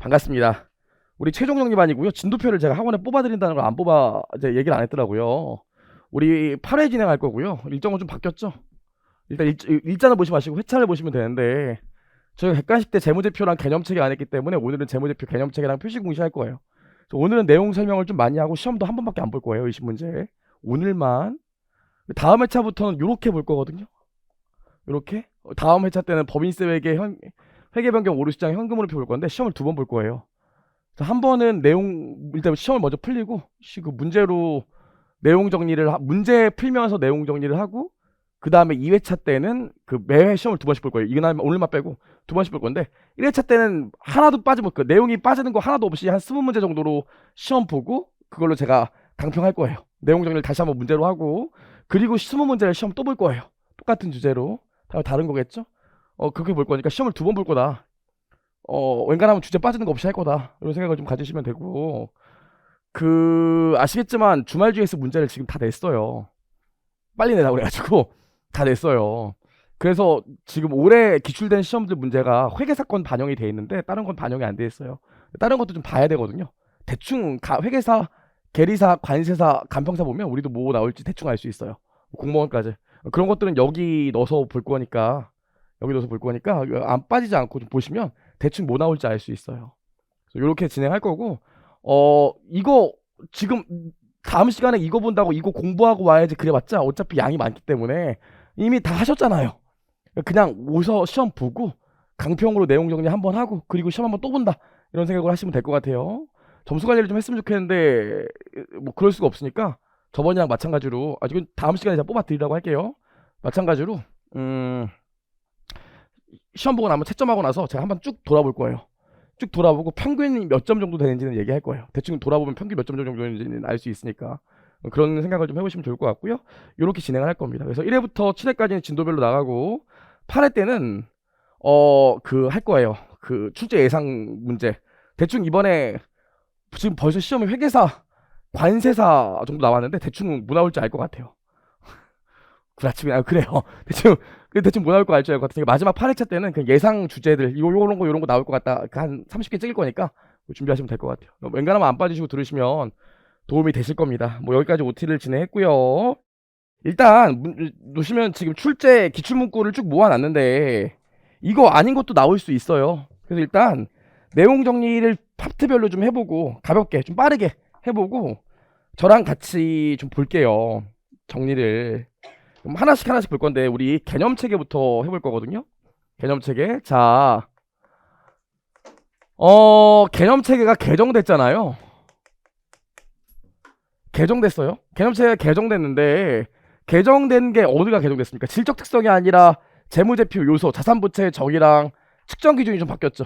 반갑습니다. 우리 최종 정리반이고요. 진도표를 제가 학원에 뽑아드린다는 걸 안 뽑아 이제 얘기를 안 했더라고요. 우리 8회 진행할 거고요. 일정은 좀 바뀌었죠. 일단 일자는 보지 마시고 회차를 보시면 되는데 저희가 객관식 때 재무제표랑 개념체계 안 했기 때문에 오늘은 재무제표 개념체계랑 표시 공시할 거예요. 오늘은 내용 설명을 좀 많이 하고 시험도 한 번밖에 안 볼 거예요. 의심 문제. 오늘만. 다음 회차부터는 이렇게 볼 거거든요. 이렇게. 다음 회차 때는 법인세회계 회계 변경 오류시장 현금으로 볼 건데 시험을 2번 볼 거예요. 한 번은 내용 일단 시험을 먼저 풀리고 그 문제로 내용 정리를 문제 풀면서 내용 정리를 하고 그 다음에 2회차 때는 그 매회 시험을 2번씩 볼 거예요. 이건 오늘만 빼고 2번씩 볼 건데 1회차 때는 하나도 빠지면 그 내용이 빠지는 거 하나도 없이 한 20문제 정도로 시험 보고 그걸로 제가 강평할 거예요. 내용 정리를 다시 한번 문제로 하고 그리고 20문제를 시험 또 볼 거예요. 똑같은 주제로 다른 거겠죠? 그렇게 볼 거니까 시험을 2번 볼 거다. 웬간하면 주제 빠지는 거 없이 할 거다. 이런 생각을 좀 가지시면 되고 아시겠지만 주말 GS 문제를 지금 다 냈어요. 빨리 내라고 그래가지고 다 냈어요. 그래서 지금 올해 기출된 시험들 문제가 회계사건 반영이 돼 있는데 다른 건 반영이 안 돼 있어요. 다른 것도 좀 봐야 되거든요. 대충 회계사, 계리사, 관세사, 간평사 보면 우리도 뭐 나올지 대충 알 수 있어요. 공무원까지. 그런 것들은 여기 넣어서 볼 거니까 안 빠지지 않고 좀 보시면 대충 뭐 나올지 알 수 있어요. 이렇게 진행할 거고 이거 지금 다음 시간에 이거 본다고 이거 공부하고 와야지 그래봤자 어차피 양이 많기 때문에 이미 다 하셨잖아요. 그냥 오서 시험 보고 강평으로 내용 정리 한번 하고 그리고 시험 한번 또 본다 이런 생각을 하시면 될 것 같아요. 점수 관리를 좀 했으면 좋겠는데 뭐 그럴 수가 없으니까 저번이랑 마찬가지로 지금 다음 시간에 제가 뽑아 드리라고 할게요. 마찬가지로 시험 보고 나면 채점하고 나서 제가 한번 쭉 돌아볼 거예요. 쭉 돌아보고 평균이 몇 점 정도 되는지는 얘기할 거예요. 대충 돌아보면 평균 몇 점 정도 되는지는 알 수 있으니까 그런 생각을 좀 해보시면 좋을 것 같고요. 이렇게 진행을 할 겁니다. 그래서 1회부터 7회까지는 진도별로 나가고 8회 때는 할 거예요. 출제 예상 문제 대충 이번에 지금 벌써 시험에 회계사, 관세사 정도 나왔는데 대충 뭐 나올지 알 것 같아요. 그래요. 대충 뭐 나올 거 알 줄 알 것 같으니까 마지막 8회차 때는 그냥 예상 주제들 요런 거 나올 것 같다. 한 30개 찍을 거니까 준비하시면 될 것 같아요. 웬간하면 안 빠지시고 들으시면 도움이 되실 겁니다. 뭐 여기까지 OT를 진행했고요. 일단 놓으시면 지금 출제 기출문구를 쭉 모아놨는데 이거 아닌 것도 나올 수 있어요. 그래서 일단 내용 정리를 파트별로 좀 해보고 가볍게 좀 빠르게 해보고 저랑 같이 좀 볼게요. 정리를 그럼 하나씩 볼 건데 우리 개념체계부터 해볼 거거든요. 개념체계. 자, 개념체계가 개정됐잖아요. 개정됐어요. 개념체계가 개정됐는데 개정된 게 어디가 개정됐습니까? 질적 특성이 아니라 재무제표 요소, 자산부채의 정의랑 측정 기준이 좀 바뀌었죠.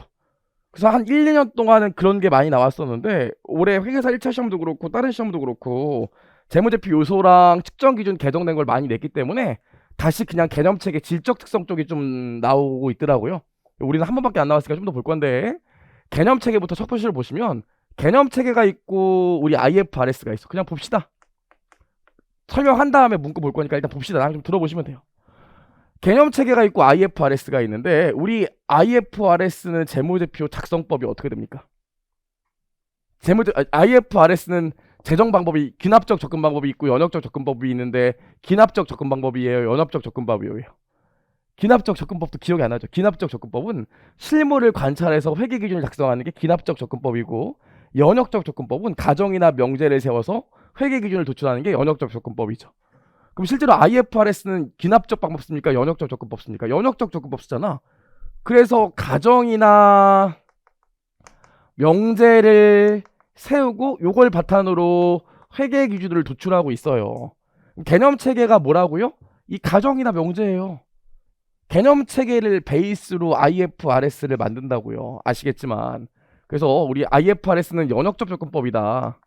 그래서 한 1, 2년 동안은 그런 게 많이 나왔었는데 올해 회계사 1차 시험도 그렇고 다른 시험도 그렇고 재무제표 요소랑 측정 기준 개정된 걸 많이 냈기 때문에 다시 그냥 개념체계 질적 특성 쪽이 좀 나오고 있더라고요. 우리는 한 번밖에 안 나왔으니까 좀 더 볼 건데 개념체계부터 첫 표시를 보시면 개념체계가 있고 우리 IFRS가 있어. 그냥 봅시다. 설명한 다음에 문구 볼 거니까 일단 봅시다. 나랑 좀 들어보시면 돼요. 개념체계가 있고 IFRS가 있는데 우리 IFRS는 재무제표 작성법이 어떻게 됩니까? IFRS는 재정 방법이 기납적 접근 방법이 있고 연역적 접근법이 있는데 기납적 접근 방법이에요, 연역적 접근법이에요? 기납적 접근법도 기억이 안 나죠. 기납적 접근법은 실물을 관찰해서 회계 기준을 작성하는 게 기납적 접근법이고 연역적 접근법은 가정이나 명제를 세워서 회계 기준을 도출하는 게 연역적 접근법이죠. 그럼 실제로 IFRS는 기납적 방법 씁니까? 연역적 접근법 씁니까? 연역적 접근법 쓰잖아. 그래서 가정이나 명제를 세우고 요걸 바탕으로 회계 기준을 도출하고 있어요. 개념 체계가 뭐라고요? 이 가정이나 명제예요. 개념 체계를 베이스로 IFRS를 만든다고요. 아시겠지만. 그래서 우리 IFRS는 연역적 접근법이다.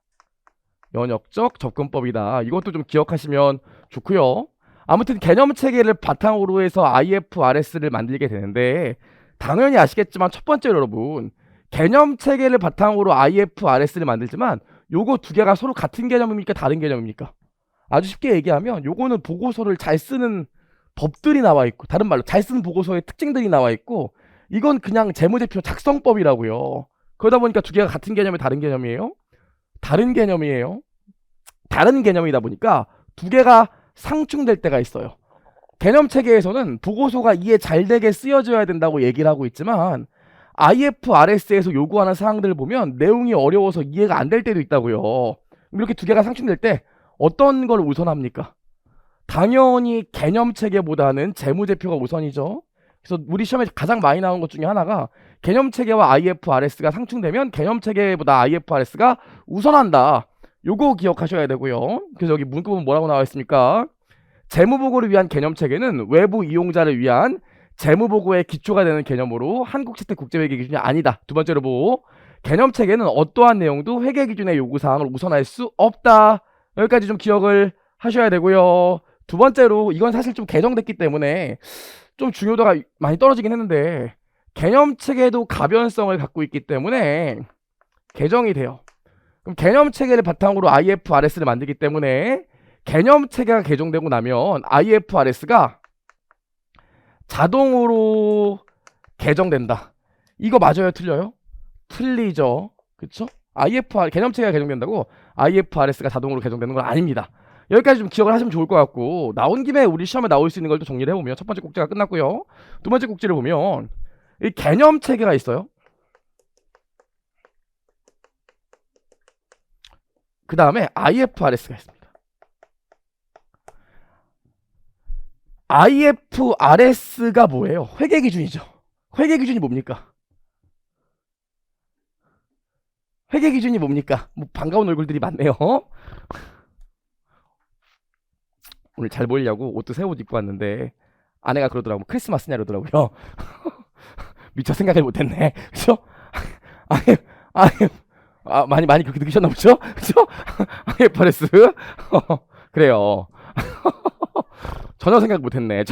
연역적 접근법이다. 이것도 좀 기억하시면 좋고요. 아무튼 개념 체계를 바탕으로 해서 IFRS를 만들게 되는데 당연히 아시겠지만 첫 번째로 여러분 개념 체계를 바탕으로 IFRS를 만들지만 요거 두 개가 서로 같은 개념입니까? 다른 개념입니까? 아주 쉽게 얘기하면 요거는 보고서를 잘 쓰는 법들이 나와 있고 다른 말로 잘 쓰는 보고서의 특징들이 나와 있고 이건 그냥 재무제표 작성법이라고요. 그러다 보니까 두 개가 같은 개념이 다른 개념이에요? 다른 개념이에요. 다른 개념이다 보니까 두 개가 상충될 때가 있어요. 개념 체계에서는 보고서가 이해 잘 되게 쓰여져야 된다고 얘기를 하고 있지만 IFRS에서 요구하는 사항들을 보면 내용이 어려워서 이해가 안 될 때도 있다고요. 이렇게 두 개가 상충될 때 어떤 걸 우선합니까? 당연히 개념 체계보다는 재무제표가 우선이죠. 그래서 우리 시험에 가장 많이 나온 것 중에 하나가 개념 체계와 IFRS가 상충되면 개념 체계보다 IFRS가 우선한다. 요거 기억하셔야 되고요. 그래서 여기 문구 보면 뭐라고 나와 있습니까? 재무보고를 위한 개념 체계는 외부 이용자를 위한 재무보고의 기초가 되는 개념으로 한국채택국제회계 기준이 아니다. 두 번째로 보고 개념 체계는 어떠한 내용도 회계 기준의 요구 사항을 우선할 수 없다. 여기까지 좀 기억을 하셔야 되고요. 두 번째로 이건 사실 좀 개정됐기 때문에 좀 중요도가 많이 떨어지긴 했는데 개념 체계도 가변성을 갖고 있기 때문에 개정이 돼요. 그럼 개념 체계를 바탕으로 IFRS를 만들기 때문에 개념 체계가 개정되고 나면 IFRS가 자동으로 개정된다. 이거 맞아요? 틀려요? 틀리죠. 그쵸? 개념 체계가 개정된다고 IFRS가 자동으로 개정되는 건 아닙니다. 여기까지 좀 기억을 하시면 좋을 것 같고, 나온 김에 우리 시험에 나올 수 있는 걸 또 정리를 해보면 첫 번째 꼭지가 끝났고요. 두 번째 꼭지를 보면 이 개념 체계가 있어요. 그 다음에 IFRS가 있습니다. IFRS가 뭐예요? 회계 기준이죠. 회계 기준이 뭡니까? 회계 기준이 뭡니까? 뭐 반가운 얼굴들이 많네요. 오늘 잘 보이려고 옷도 새 옷 입고 왔는데 아내가 그러더라고. 크리스마스냐 그러더라고요. 미처 생각을 못했네. 그죠? 많이 그렇게 느끼셨나 보죠? 그죠? IFRS. 그래요. 전혀 생각 못했네.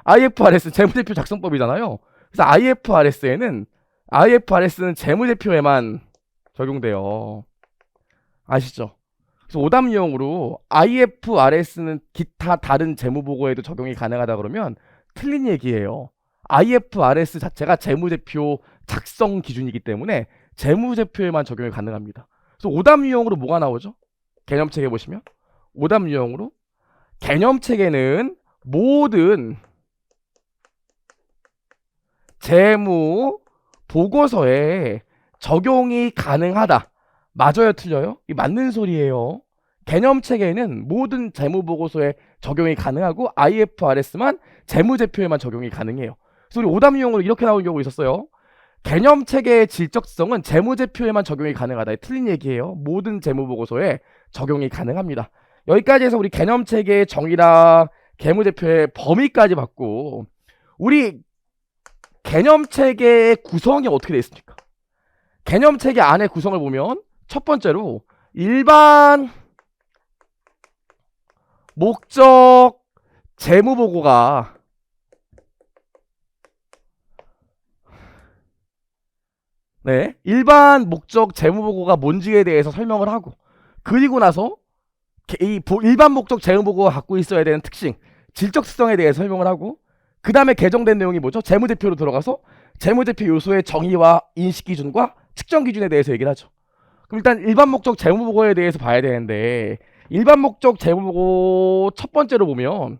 IFRS 재무제표 작성법이잖아요. 그래서 IFRS는 재무제표에만 적용돼요. 아시죠? 그래서 오답 유형으로 IFRS는 기타 다른 재무보고에도 적용이 가능하다 그러면 틀린 얘기예요. IFRS 자체가 재무제표 작성 기준이기 때문에 재무제표에만 적용이 가능합니다. 그래서 오답 유형으로 뭐가 나오죠? 개념체계 보시면 오답 유형으로 개념체계는 모든 재무 보고서에 적용이 가능하다. 맞아요, 틀려요? 이 맞는 소리예요. 개념체계는 모든 재무 보고서에 적용이 가능하고 IFRS만 재무제표에만 적용이 가능해요. 그래서 우리 오답 유형으로 이렇게 나온 경우 있었어요. 개념체계의 질적성은 재무제표에만 적용이 가능하다. 틀린 얘기예요. 모든 재무 보고서에 적용이 가능합니다. 여기까지 해서 우리 개념체계의 정의랑 재무제표의 범위까지 봤고, 우리 개념체계의 구성이 어떻게 되어 있습니까? 개념체계 안에 구성을 보면 첫 번째로 일반 목적 재무보고가 일반 목적 재무보고가 뭔지에 대해서 설명을 하고, 그리고 나서 이 일반 목적 재무보고가 갖고 있어야 되는 특징, 질적 특성에 대해서 설명을 하고, 그 다음에 개정된 내용이 뭐죠? 재무제표로 들어가서 재무제표 요소의 정의와 인식기준과 측정기준에 대해서 얘기를 하죠. 그럼 일단 일반 목적 재무보고에 대해서 봐야 되는데, 일반 목적 재무보고 첫 번째로 보면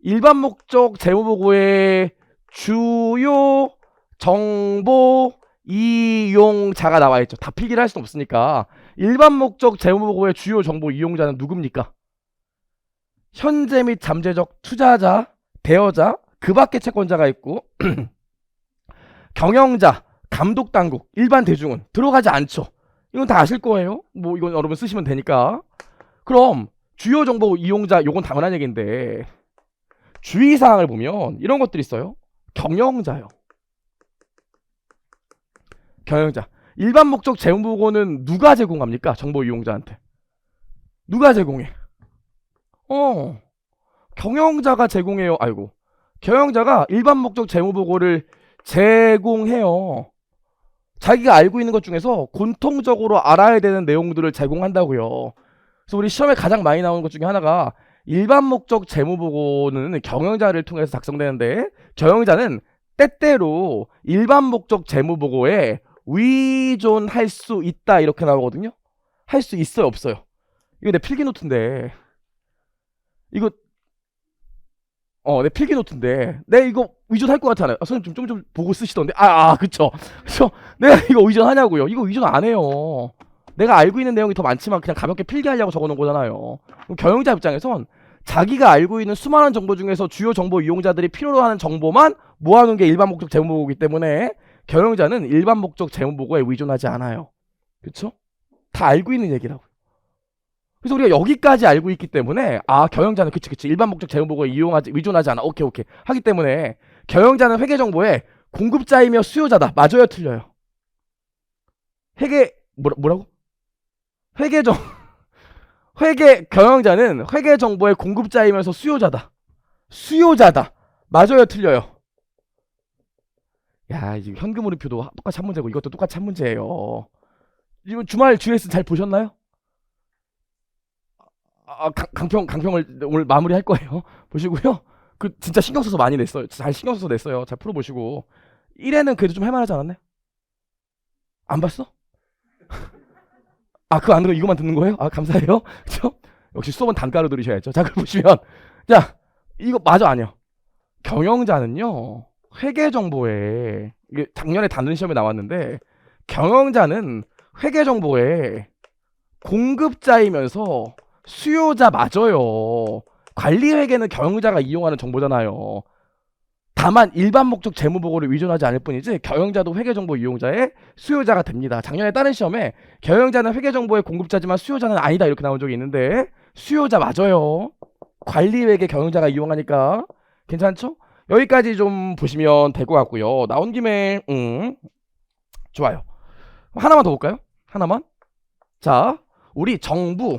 일반 목적 재무보고의 주요 정보 이용자가 나와 있죠. 다 필기를 할 수는 없으니까 일반 목적 재무보고의 주요 정보 이용자는 누굽니까? 현재 및 잠재적 투자자, 대여자, 그 밖의 채권자가 있고 경영자, 감독당국, 일반 대중은 들어가지 않죠. 이건 다 아실 거예요. 뭐 이건 여러분 쓰시면 되니까. 그럼 주요 정보 이용자, 요건 당연한 얘기인데 주의사항을 보면 이런 것들이 있어요. 경영자요. 경영자. 일반 목적 재무보고는 누가 제공합니까? 정보 이용자한테. 누가 제공해? 경영자가 제공해요. 아이고. 경영자가 일반 목적 재무보고를 제공해요. 자기가 알고 있는 것 중에서 공통적으로 알아야 되는 내용들을 제공한다고요. 그래서 우리 시험에 가장 많이 나오는 것 중에 하나가 일반 목적 재무보고는 경영자를 통해서 작성되는데, 경영자는 때때로 일반 목적 재무보고에 의존할 수 있다 이렇게 나오거든요. 할 수 있어요, 없어요? 이거 내 필기 노트인데 이거 내 필기 노트인데 내 이거 의존할 것 같잖아요. 선생님 좀 보고 쓰시던데. 그쵸. 그쵸. 내가 이거 의존하냐고요. 이거 의존 안 해요. 내가 알고 있는 내용이 더 많지만 그냥 가볍게 필기하려고 적어놓은 거잖아요. 그럼 경영자 입장에선 자기가 알고 있는 수많은 정보 중에서 주요 정보 이용자들이 필요로 하는 정보만 모아놓은 게 일반 목적 재무보고이기 때문에 경영자는 일반 목적 재무보고에 의존하지 않아요. 그쵸? 다 알고 있는 얘기라고. 그래서 우리가 여기까지 알고 있기 때문에 경영자는 그치 일반 목적 재무보고에 의존하지 않아. 오케이 하기 때문에 경영자는 회계 정보의 공급자이며 수요자다. 맞아요, 틀려요? 뭐라고? 경영자는 회계 정보의 공급자이면서 수요자다. 맞아요, 틀려요? 야, 이거 현금흐름표도 똑같이 한 문제고 이것도 똑같이 한 문제예요. 이번 주말 GS 잘 보셨나요? 강평을 오늘 마무리할 거예요. 보시고요. 그 진짜 신경 써서 많이 냈어요. 잘 신경 써서 냈어요. 잘 풀어보시고 1회는 그래도 좀 할만하지 않았나요? 안 봤어? 그거 안 듣고 이거만 듣는 거예요? 감사해요. 그쵸? 역시 수업은 단가로 들으셔야죠. 자, 그럼 보시면 자, 이거 맞아 아니야? 경영자는요 회계 정보에 이게 작년에 단원 시험에 나왔는데 경영자는 회계 정보에 공급자이면서 수요자 맞아요. 관리회계는 경영자가 이용하는 정보잖아요. 다만 일반 목적 재무보고를 의존하지 않을 뿐이지 경영자도 회계정보 이용자의 수요자가 됩니다. 작년에 다른 시험에 경영자는 회계정보의 공급자지만 수요자는 아니다 이렇게 나온 적이 있는데 수요자 맞아요. 관리회계 경영자가 이용하니까 괜찮죠? 여기까지 좀 보시면 될 것 같고요. 나온 김에 좋아요. 하나만 더 볼까요? 하나만. 자, 우리 정부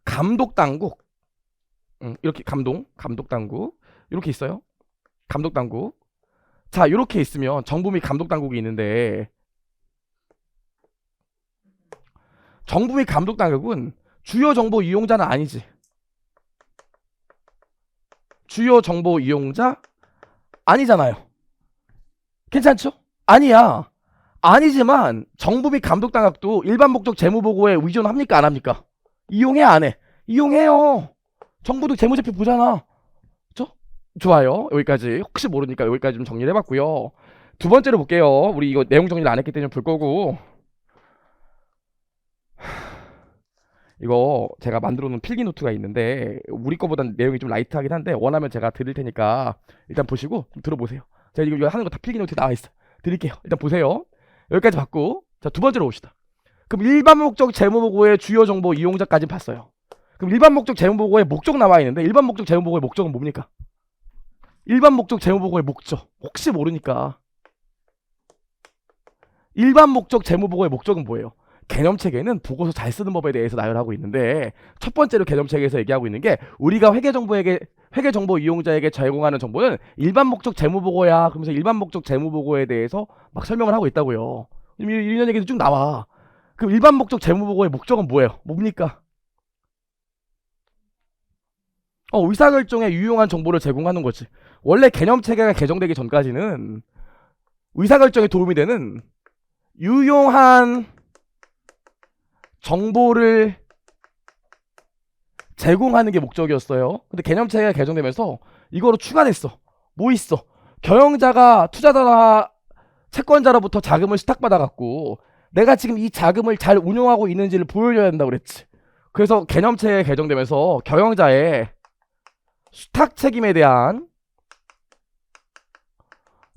감독당국 이렇게 감독당국 이렇게 있어요. 감독당국. 자, 이렇게 있으면 정부 및 감독당국이 있는데 정부 및 감독당국은 주요 정보 이용자는 아니지. 주요 정보 이용자 아니잖아요. 괜찮죠? 아니야. 아니지만 정부 및 감독당국도 일반 목적 재무보고에 의존합니까? 안 합니까? 이용해 안 해? 이용해요. 정부도 재무제표 보잖아. 그쵸? 좋아요. 여기까지 혹시 모르니까 여기까지 좀 정리를 해봤고요. 두 번째로 볼게요. 우리 이거 내용 정리를 안 했기 때문에 볼 거고 이거 제가 만들어 놓은 필기 노트가 있는데 우리 거보단 내용이 좀 라이트하긴 한데 원하면 제가 드릴 테니까 일단 보시고 좀 들어보세요. 제가 이거 하는 거 다 필기 노트에 나와 있어요. 드릴게요. 일단 보세요. 여기까지 봤고 자, 두 번째로 봅시다. 그럼 일반 목적 재무보고의 주요 정보 이용자까지 봤어요. 그럼 일반 목적 재무보고의 목적 나와 있는데 일반 목적 재무보고의 목적은 뭡니까? 일반 목적 재무보고의 목적 혹시 모르니까 일반 목적 재무보고의 목적은 뭐예요? 개념체계는 보고서 잘 쓰는 법에 대해서 나열하고 있는데 첫 번째로 개념체계에서 얘기하고 있는 게 우리가 회계정보 이용자에게 제공하는 정보는 일반 목적 재무보고야. 그러면서 일반 목적 재무보고에 대해서 막 설명을 하고 있다고요. 이런 얘기도 쭉 나와. 그럼 일반 목적 재무보고의 목적은 뭐예요? 뭡니까? 의사결정에 유용한 정보를 제공하는 거지. 원래 개념체계가 개정되기 전까지는 의사결정에 도움이 되는 유용한 정보를 제공하는 게 목적이었어요. 근데 개념체계가 개정되면서 이거로 추가됐어. 뭐 있어? 경영자가 투자자나 채권자로부터 자금을 수탁받아갖고 내가 지금 이 자금을 잘 운용하고 있는지를 보여줘야 된다고 그랬지. 그래서 개념체계 개정되면서 경영자의 수탁 책임에 대한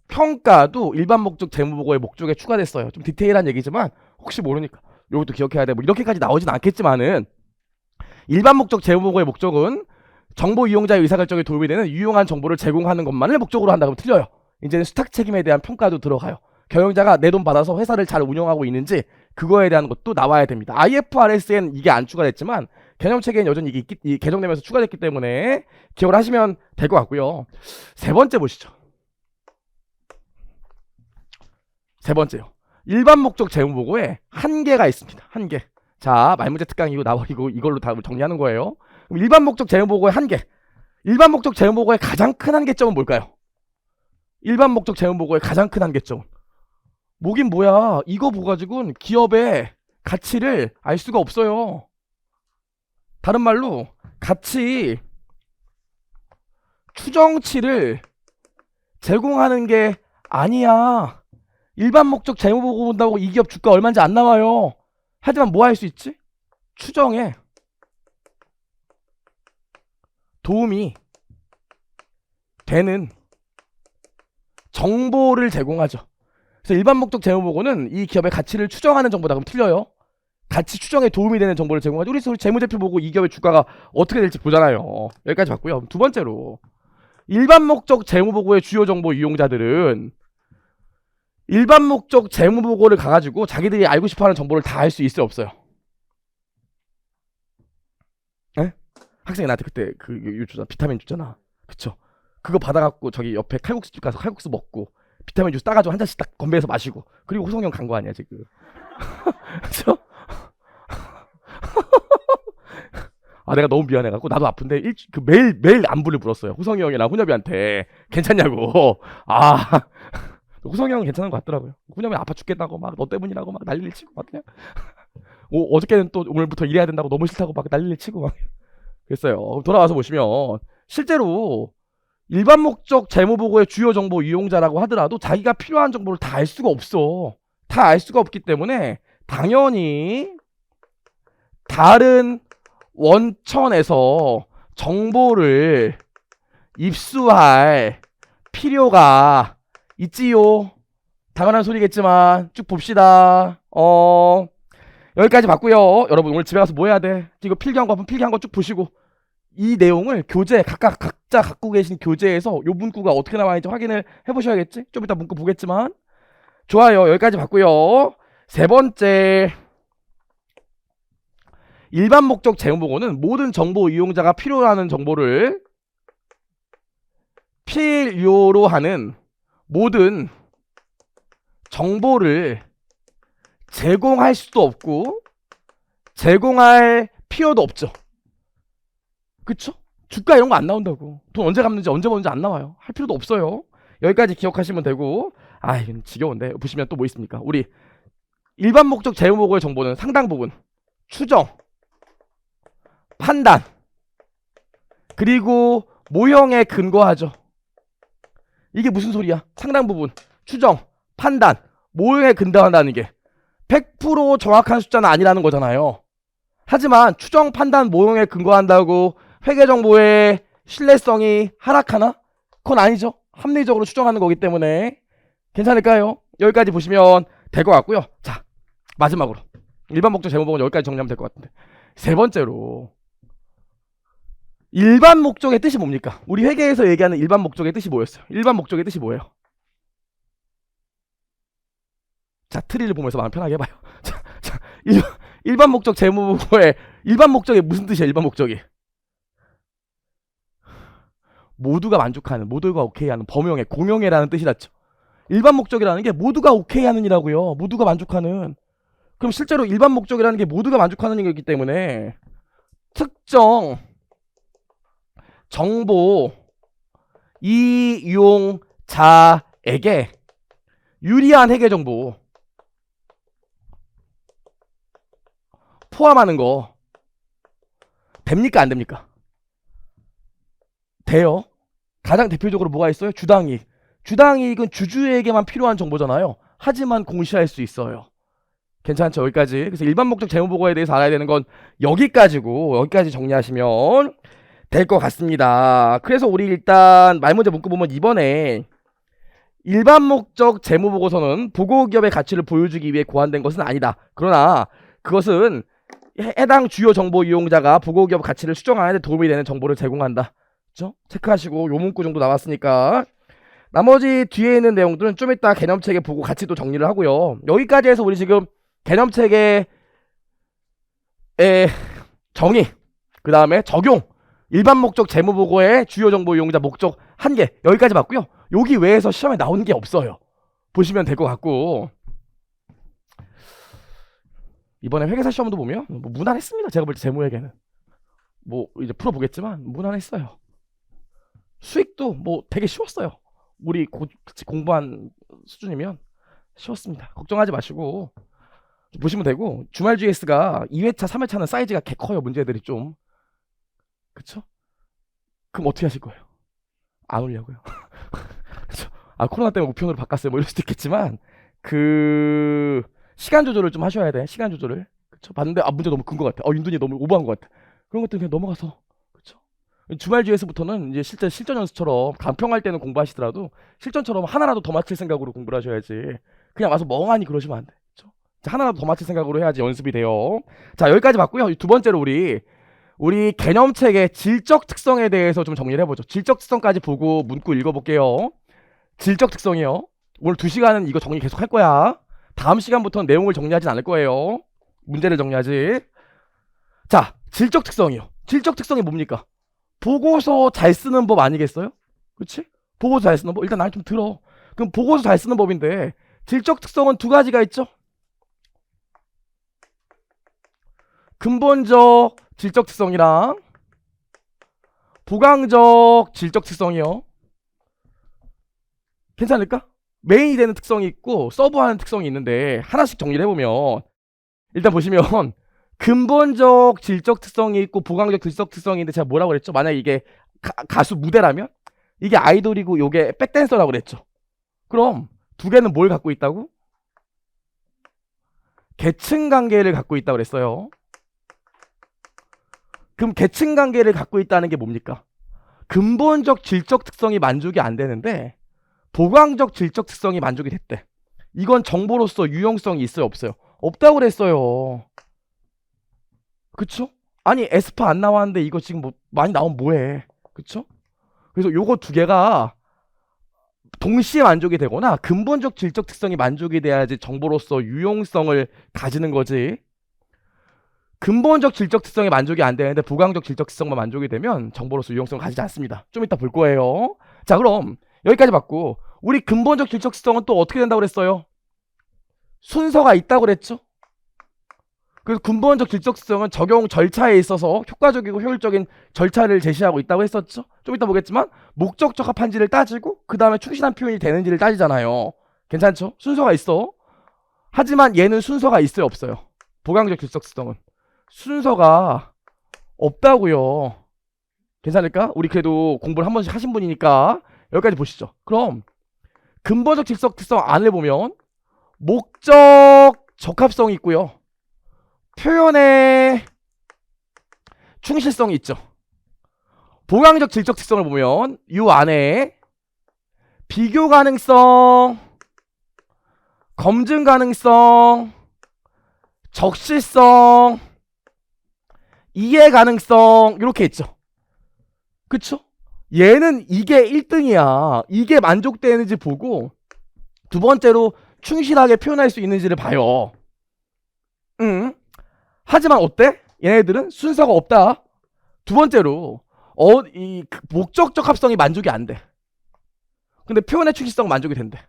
평가도 일반 목적 재무보고의 목적에 추가됐어요. 좀 디테일한 얘기지만 혹시 모르니까 이것도 기억해야 돼. 뭐 이렇게까지 나오진 않겠지만은 일반 목적 재무보고의 목적은 정보 이용자의 의사결정에 도움이 되는 유용한 정보를 제공하는 것만을 목적으로 한다. 그러면 틀려요. 이제는 수탁 책임에 대한 평가도 들어가요. 경영자가 내 돈 받아서 회사를 잘 운영하고 있는지 그거에 대한 것도 나와야 됩니다. IFRS에는 이게 안 추가됐지만 개념체계는 여전히 이게 개정되면서 추가됐기 때문에 기억을 하시면 될 것 같고요. 세 번째 보시죠. 세 번째요. 일반 목적 재무보고에 한계가 있습니다. 한계. 자, 말문제 특강이고 나와이고 이걸로 다 정리하는 거예요. 그럼 일반 목적 재무보고의 한계. 일반 목적 재무보고의 가장 큰 한계점은 뭘까요? 일반 목적 재무보고의 가장 큰 한계점은 뭐긴 뭐야. 이거 보고 가지고는 기업의 가치를 알 수가 없어요. 다른 말로 가치 추정치를 제공하는 게 아니야. 일반 목적 재무 보고 본다고 이 기업 주가 얼마인지 안 나와요. 하지만 뭐 할 수 있지? 추정에 도움이 되는 정보를 제공하죠. 그래서 일반 목적 재무 보고는 이 기업의 가치를 추정하는 정보다. 그럼 틀려요. 가치 추정에 도움이 되는 정보를 제공하죠. 우리 재무제표 보고 이 기업의 주가가 어떻게 될지 보잖아요. 여기까지 봤고요. 두 번째로 일반 목적 재무 보고의 주요 정보 이용자들은 일반 목적 재무 보고를 가가지고 자기들이 알고 싶어하는 정보를 다 알 수 있어요, 없어요? 에? 학생이 나한테 그때 그 주잖아, 비타민 주잖아, 그쵸? 그거 받아갖고 저기 옆에 칼국수집 가서 칼국수 먹고 비타민 주스 따가지고 한 잔씩 딱 건배해서 마시고 그리고 호성형 간 거 아니야 지금? 그쵸? 아 내가 너무 미안해갖고 나도 아픈데 매일 안부를 물었어요. 호성이 형이랑 훈협이한테 괜찮냐고. 아 호성이 형은 괜찮은 것 같더라고요. 훈협이 아파 죽겠다고 막 너 때문이라고 막 난리를 치고 막 그냥 어저께는 또 오늘부터 일해야 된다고 너무 싫다고 막 난리를 치고 막 그랬어요. 돌아와서 보시면 실제로 일반 목적 재무 보고의 주요 정보 이용자라고 하더라도 자기가 필요한 정보를 다 알 수가 없어. 다 알 수가 없기 때문에 당연히 다른 원천에서 정보를 입수할 필요가 있지요. 당연한 소리겠지만 쭉 봅시다. 여기까지 봤고요. 여러분 오늘 집에 가서 뭐 해야 돼? 이거 필기한 거 필기한 거 쭉 보시고 이 내용을 교재 각자 갖고 계신 교재에서 요 문구가 어떻게 나와있는지 확인을 해보셔야겠지? 좀 이따 문구 보겠지만 좋아요. 여기까지 봤고요. 세 번째, 일반 목적 재무 보고는 모든 정보 이용자가 필요로 하는 정보를 필요로 하는 모든 정보를 제공할 수도 없고 제공할 필요도 없죠. 그쵸? 주가 이런 거 안 나온다고. 돈 언제 갚는지 언제 버는지 안 나와요. 할 필요도 없어요. 여기까지 기억하시면 되고. 아 이건 지겨운데 보시면 또 뭐 있습니까? 우리 일반 목적 재무 보고의 정보는 상당 부분 추정, 판단, 그리고 모형에 근거하죠. 이게 무슨 소리야? 상당 부분 추정, 판단, 모형에 근거한다는 게 100% 정확한 숫자는 아니라는 거잖아요. 하지만 추정, 판단, 모형에 근거한다고 회계 정보의 신뢰성이 하락하나? 그건 아니죠. 합리적으로 추정하는 거기 때문에 괜찮을까요? 여기까지 보시면 될 것 같고요. 자, 마지막으로 일반 목적 재무 보고는 여기까지 정리하면 될 것 같은데 세 번째로 일반 목적의 뜻이 뭡니까? 우리 회계에서 얘기하는 일반 목적의 뜻이 뭐였어요? 일반 목적의 뜻이 뭐예요? 자, 트리를 보면서 마음 편하게 해봐요. 자, 일반 목적 재무 보고의 일반 목적이 무슨 뜻이야? 일반 목적이 모두가 만족하는, 모두가 오케이하는, 범용해, 공용해라는 뜻이라죠. 일반 목적이라는 게 모두가 오케이하는 이라고요. 모두가 만족하는. 그럼 실제로 일반 목적이라는 게 모두가 만족하는 이기 때문에 특정 정보 이용자에게 유리한 회계 정보 포함하는 거 됩니까? 안 됩니까? 돼요. 가장 대표적으로 뭐가 있어요? 주당이익. 주당이익은 주주에게만 필요한 정보잖아요. 하지만 공시할 수 있어요. 괜찮죠? 여기까지. 그래서 일반 목적 재무 보고에 대해서 알아야 되는 건 여기까지고 여기까지 정리하시면 될 것 같습니다. 그래서 우리 일단 말문제 문구 보면 이번에 일반 목적 재무 보고서는 보고기업의 가치를 보여주기 위해 고안된 것은 아니다. 그러나 그것은 해당 주요 정보 이용자가 보고기업 가치를 추정하는 데 도움이 되는 정보를 제공한다. 그렇죠? 체크하시고 요 문구 정도 나왔으니까 나머지 뒤에 있는 내용들은 좀 이따 개념책에 보고 같이 또 정리를 하고요. 여기까지 해서 우리 지금 개념책의 정의, 그 다음에 적용, 일반 목적 재무 보고의 주요 정보 이용자 목적 1개 여기까지 봤고요. 여기 외에서 시험에 나오는 게 없어요. 보시면 될 것 같고 이번에 회계사 시험도 보면 뭐 무난했습니다. 제가 볼 때 재무회계는 뭐 이제 풀어보겠지만 무난했어요. 수익도 뭐 되게 쉬웠어요. 우리 같이 공부한 수준이면 쉬웠습니다. 걱정하지 마시고 보시면 되고, 주말 GS가 2회차, 3회차는 사이즈가 개 커요. 문제들이 좀. 그쵸? 그럼 어떻게 하실 거예요? 안 오려고요. 그쵸? 아, 코로나 때문에 우편으로 바꿨어요. 뭐 이럴 수도 있겠지만, 시간 조절을 좀 하셔야 돼. 시간 조절을. 그쵸? 봤는데, 아, 문제 너무 큰 것 같아. 윤둔이 너무 오버한 것 같아. 그런 것들 그냥 넘어가서. 그쵸? 주말 GS부터는 이제 실제 실전 연수처럼 간평할 때는 공부하시더라도 실전처럼 하나라도 더 맞힐 생각으로 공부를 하셔야지. 그냥 와서 멍하니 그러시면 안 돼. 그쵸? 하나라도 더 맞힐 생각으로 해야지 연습이 돼요. 자, 여기까지 봤고요. 두 번째로 우리 개념책의 질적 특성에 대해서 좀 정리를 해보죠. 질적 특성까지 보고 문구 읽어볼게요. 질적 특성이요. 오늘 2시간은 이거 정리 계속 할 거야. 다음 시간부터는 내용을 정리하진 않을 거예요. 문제를 정리하지. 자, 질적 특성이요. 질적 특성이 뭡니까? 보고서 잘 쓰는 법 아니겠어요? 그치? 보고서 잘 쓰는 법. 일단 날 좀 들어. 그럼 보고서 잘 쓰는 법인데 질적 특성은 두 가지가 있죠. 근본적 질적 특성이랑 보강적 질적 특성이요. 괜찮을까? 메인이 되는 특성이 있고 서브하는 특성이 있는데 하나씩 정리를 해보면, 일단 보시면 근본적 질적 특성이 있고 보강적 질적 특성이 있는데 제가 뭐라고 그랬죠? 만약에 이게 가수 무대라면 이게 아이돌이고 요게 백댄서라고 그랬죠. 그럼 두 개는 뭘 갖고 있다고? 계층 관계를 갖고 있다고 그랬어요. 그럼 계층 관계를 갖고 있다는 게 뭡니까? 근본적 질적 특성이 만족이 안 되는데 보강적 질적 특성이 만족이 됐대. 이건 정보로서 유용성이 있어요, 없어요? 없다고 그랬어요. 그쵸? 아니, 에스파 안 나왔는데 이거 지금 뭐 많이 나오면 뭐해? 그쵸? 그래서 요거 두 개가 동시에 만족이 되거나 근본적 질적 특성이 만족이 돼야지 정보로서 유용성을 가지는 거지. 근본적 질적 특성이 만족이 안 되는데 보강적 질적 특성만 만족이 되면 정보로서 유용성을 가지지 않습니다. 좀 이따 볼 거예요. 자, 그럼 여기까지 봤고, 우리 근본적 질적 특성은 또 어떻게 된다고 그랬어요? 순서가 있다고 그랬죠? 그래서 근본적 질적 특성은 적용 절차에 있어서 효과적이고 효율적인 절차를 제시하고 있다고 했었죠? 좀 이따 보겠지만 목적 적합한지를 따지고 그 다음에 충실한 표현이 되는지를 따지잖아요. 괜찮죠? 순서가 있어. 하지만 얘는 순서가 있어요, 없어요? 보강적 질적 특성은 순서가 없다고요. 괜찮을까? 우리 그래도 공부를 한 번씩 하신 분이니까 여기까지 보시죠. 그럼 근본적 질적 특성 안을 보면 목적 적합성이 있고요. 표현의 충실성이 있죠. 보강적 질적 특성을 보면 이 안에 비교 가능성, 검증 가능성, 적실성, 이해 가능성 이렇게 있죠. 그쵸? 얘는 이게 1등이야. 이게 만족되는지 보고 두 번째로 충실하게 표현할 수 있는지를 봐요. 하지만 어때? 얘네들은 순서가 없다. 두 번째로 이 목적적 합성이 만족이 안 돼. 근데 표현의 충실성은 만족이 된대.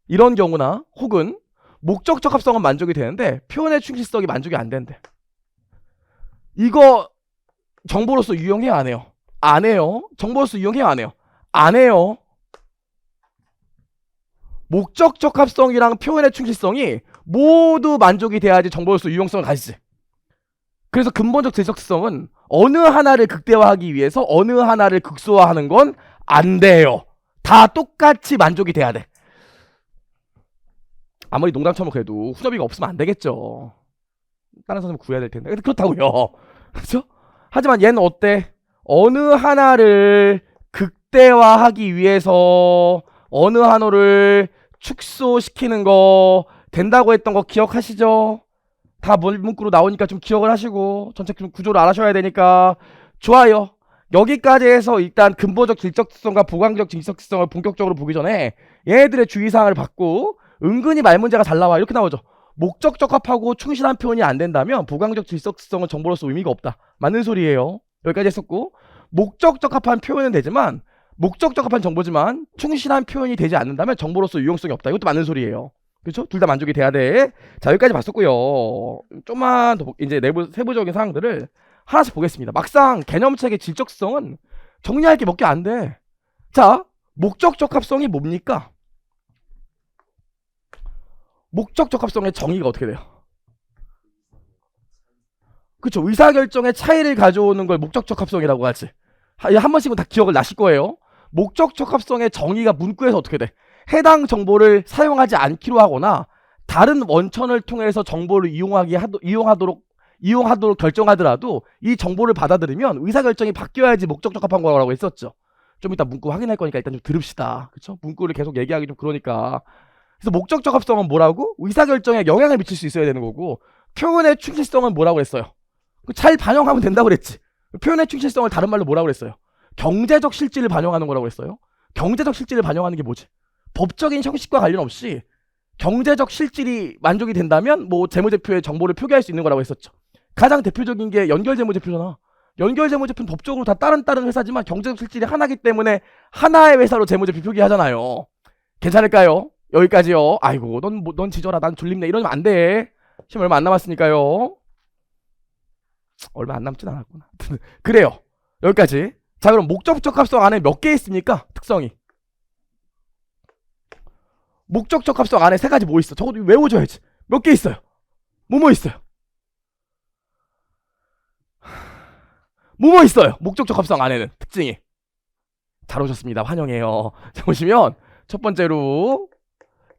이런 경우나 혹은 목적적 합성은 만족이 되는데 표현의 충실성이 만족이 안 된대. 이거 정보로서 유용해요, 안 해요? 안 해요. 정보로서 유용해요, 안 해요? 안 해요. 목적적 합성이랑 표현의 충실성이 모두 만족이 돼야지 정보로서 유용성을 가지지. 그래서 근본적 질적 특성은 어느 하나를 극대화하기 위해서 어느 하나를 극소화하는 건 안 돼요. 다 똑같이 만족이 돼야 돼. 아무리 농담처럼 그래도 후접이가 없으면 안 되겠죠. 다른 선생님 구해야 될 텐데. 그렇다고요. 그렇죠? 하지만 얘는 어때? 어느 하나를 극대화하기 위해서 어느 하나를 축소시키는 거 된다고 했던 거 기억하시죠? 다 문구로 나오니까 좀 기억을 하시고 전체 구조를 알아셔야 되니까. 좋아요. 여기까지 해서 일단 근본적 질적 특성과 보강적 질적 특성을 본격적으로 보기 전에 얘네들의 주의사항을 받고, 은근히 말 문제가 잘 나와. 이렇게 나오죠. 목적 적합하고 충실한 표현이 안 된다면 보강적 질적 특성은 정보로서 의미가 없다. 맞는 소리예요. 여기까지 했었고, 목적 적합한 표현은 되지만 목적 적합한 정보지만 충실한 표현이 되지 않는다면 정보로서 유용성이 없다. 이것도 맞는 소리예요. 그렇죠? 둘 다 만족이 돼야 돼. 자, 여기까지 봤었고요. 좀만 더 이제 내부 세부적인 사항들을 하나씩 보겠습니다. 막상 개념책의 질적 특성은 정리할 게 몇 개 안 돼. 자, 목적 적합성이 뭡니까? 목적 적합성의 정의가 어떻게 돼요? 그쵸. 의사결정의 차이를 가져오는 걸 목적 적합성이라고 하지. 한 번씩은 다 기억을 나실 거예요. 목적 적합성의 정의가 문구에서 어떻게 돼? 해당 정보를 사용하지 않기로 하거나 다른 원천을 통해서 정보를 이용하도록 결정하더라도 이 정보를 받아들이면 의사결정이 바뀌어야지 목적 적합한 거라고 했었죠. 좀 이따 문구 확인할 거니까 일단 좀 들읍시다. 그쵸? 문구를 계속 얘기하기 좀 그러니까. 그래서 목적 적합성은 뭐라고? 의사결정에 영향을 미칠 수 있어야 되는 거고, 표현의 충실성은 뭐라고 했어요? 잘 반영하면 된다고 그랬지. 표현의 충실성을 다른 말로 뭐라고 그랬어요? 경제적 실질을 반영하는 거라고 했어요. 경제적 실질을 반영하는 게 뭐지? 법적인 형식과 관련 없이 경제적 실질이 만족이 된다면 뭐 재무제표에 정보를 표기할 수 있는 거라고 했었죠. 가장 대표적인 게 연결재무제표잖아. 연결재무제표는 법적으로 다 다른 회사지만 경제적 실질이 하나기 때문에 하나의 회사로 재무제표 표기하잖아요. 괜찮을까요? 여기까지요. 아이고 넌 지져라 난 졸립네 이러면 안 돼. 시험 얼마 안 남았으니까요. 얼마 안 남진 않았구나. 그래요. 여기까지. 자, 그럼 목적 적합성 안에 몇 개 있습니까? 특성이. 목적 적합성 안에 세 가지 뭐 있어? 저것도 외워줘야지. 몇 개 있어요? 뭐뭐 있어요? 뭐뭐 있어요? 목적 적합성 안에는 특징이. 잘 오셨습니다. 환영해요. 자, 보시면 첫 번째로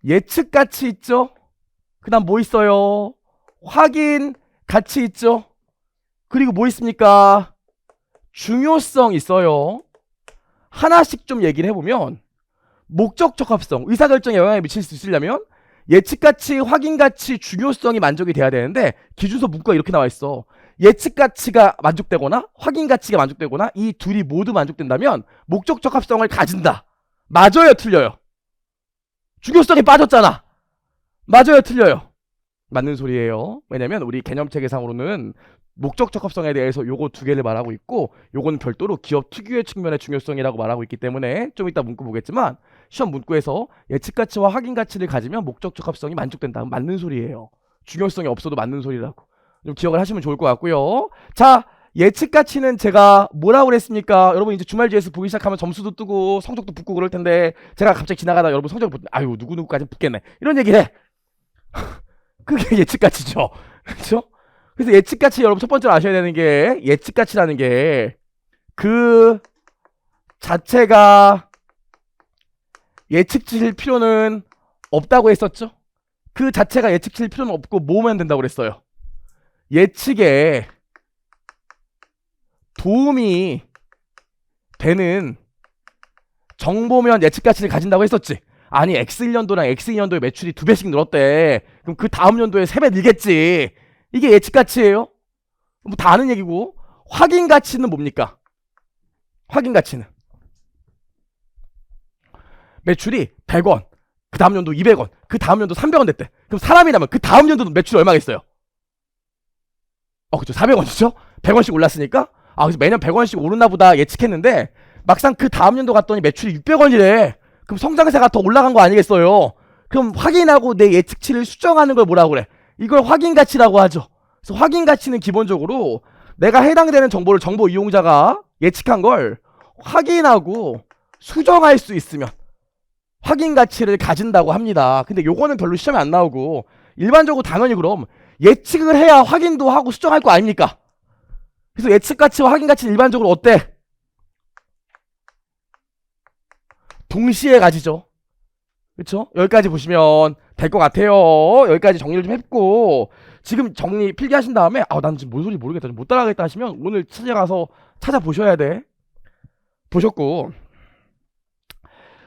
예측 가치 있죠? 그 다음 뭐 있어요? 확인 가치 있죠? 그리고 뭐 있습니까? 중요성 있어요. 하나씩 좀 얘기를 해보면 목적 적합성, 의사결정에 영향을 미칠 수 있으려면 예측가치, 확인가치, 중요성이 만족이 돼야 되는데 기준서 문구가 이렇게 나와 있어. 예측가치가 만족되거나 확인가치가 만족되거나 이 둘이 모두 만족된다면 목적 적합성을 가진다. 맞아요, 틀려요? 중요성이 빠졌잖아. 맞아요, 틀려요? 맞는 소리예요. 왜냐면 우리 개념체계상으로는 목적 적합성에 대해서 요거 두 개를 말하고 있고 요거는 별도로 기업 특유의 측면의 중요성이라고 말하고 있기 때문에 좀 이따 문구 보겠지만 시험 문구에서 예측가치와 확인가치를 가지면 목적 적합성이 만족된다. 맞는 소리예요. 중요성이 없어도 맞는 소리라고 좀 기억을 하시면 좋을 것 같고요. 자, 예측가치는 제가 뭐라고 그랬습니까? 여러분 이제 주말 GS 보기 시작하면 점수도 뜨고 성적도 붙고 그럴 텐데 제가 갑자기 지나가다 여러분 성적 아유 누구누구까지 붙겠네 이런 얘기를 해. 그게 예측가치죠. 그렇죠? 그래서 예측가치 여러분 첫 번째로 아셔야 되는 게 예측가치라는 게 그 자체가 예측칠 필요는 없다고 했었죠. 그 자체가 예측칠 필요는 없고 뭐면 된다고 그랬어요. 예측에 도움이 되는 정보면 예측가치를 가진다고 했었지. 아니 X1년도랑 X2년도에 매출이 2배씩 늘었대. 그럼 그 다음 연도에 3배 늘겠지. 이게 예측가치예요? 뭐 다 아는 얘기고. 확인가치는 뭡니까? 확인가치는 매출이 100원, 그 다음 연도 200원, 그 다음 연도 300원 됐대. 그럼 사람이라면 그 다음 연도는 매출이 얼마겠어요? 그쵸, 400원이죠? 100원씩 올랐으니까. 그래서 매년 100원씩 오르나 보다 예측했는데 막상 그 다음 연도 갔더니 매출이 600원이래. 그럼 성장세가 더 올라간 거 아니겠어요? 그럼 확인하고 내 예측치를 수정하는 걸 뭐라고 그래? 이걸 확인가치라고 하죠. 그래서 확인가치는 기본적으로 내가 해당되는 정보를 정보 이용자가 예측한 걸 확인하고 수정할 수 있으면 확인가치를 가진다고 합니다. 근데 요거는 별로 시험에 안 나오고 일반적으로 당연히 그럼 예측을 해야 확인도 하고 수정할 거 아닙니까? 그래서 예측가치와 확인가치는 일반적으로 어때? 동시에 가지죠. 그쵸? 여기까지 보시면 될 것 같아요. 여기까지 정리를 좀 했고 지금 정리 필기하신 다음에 난 지금 뭔 소리 모르겠다 못 따라가겠다 하시면 오늘 찾아가서 찾아보셔야 돼. 보셨고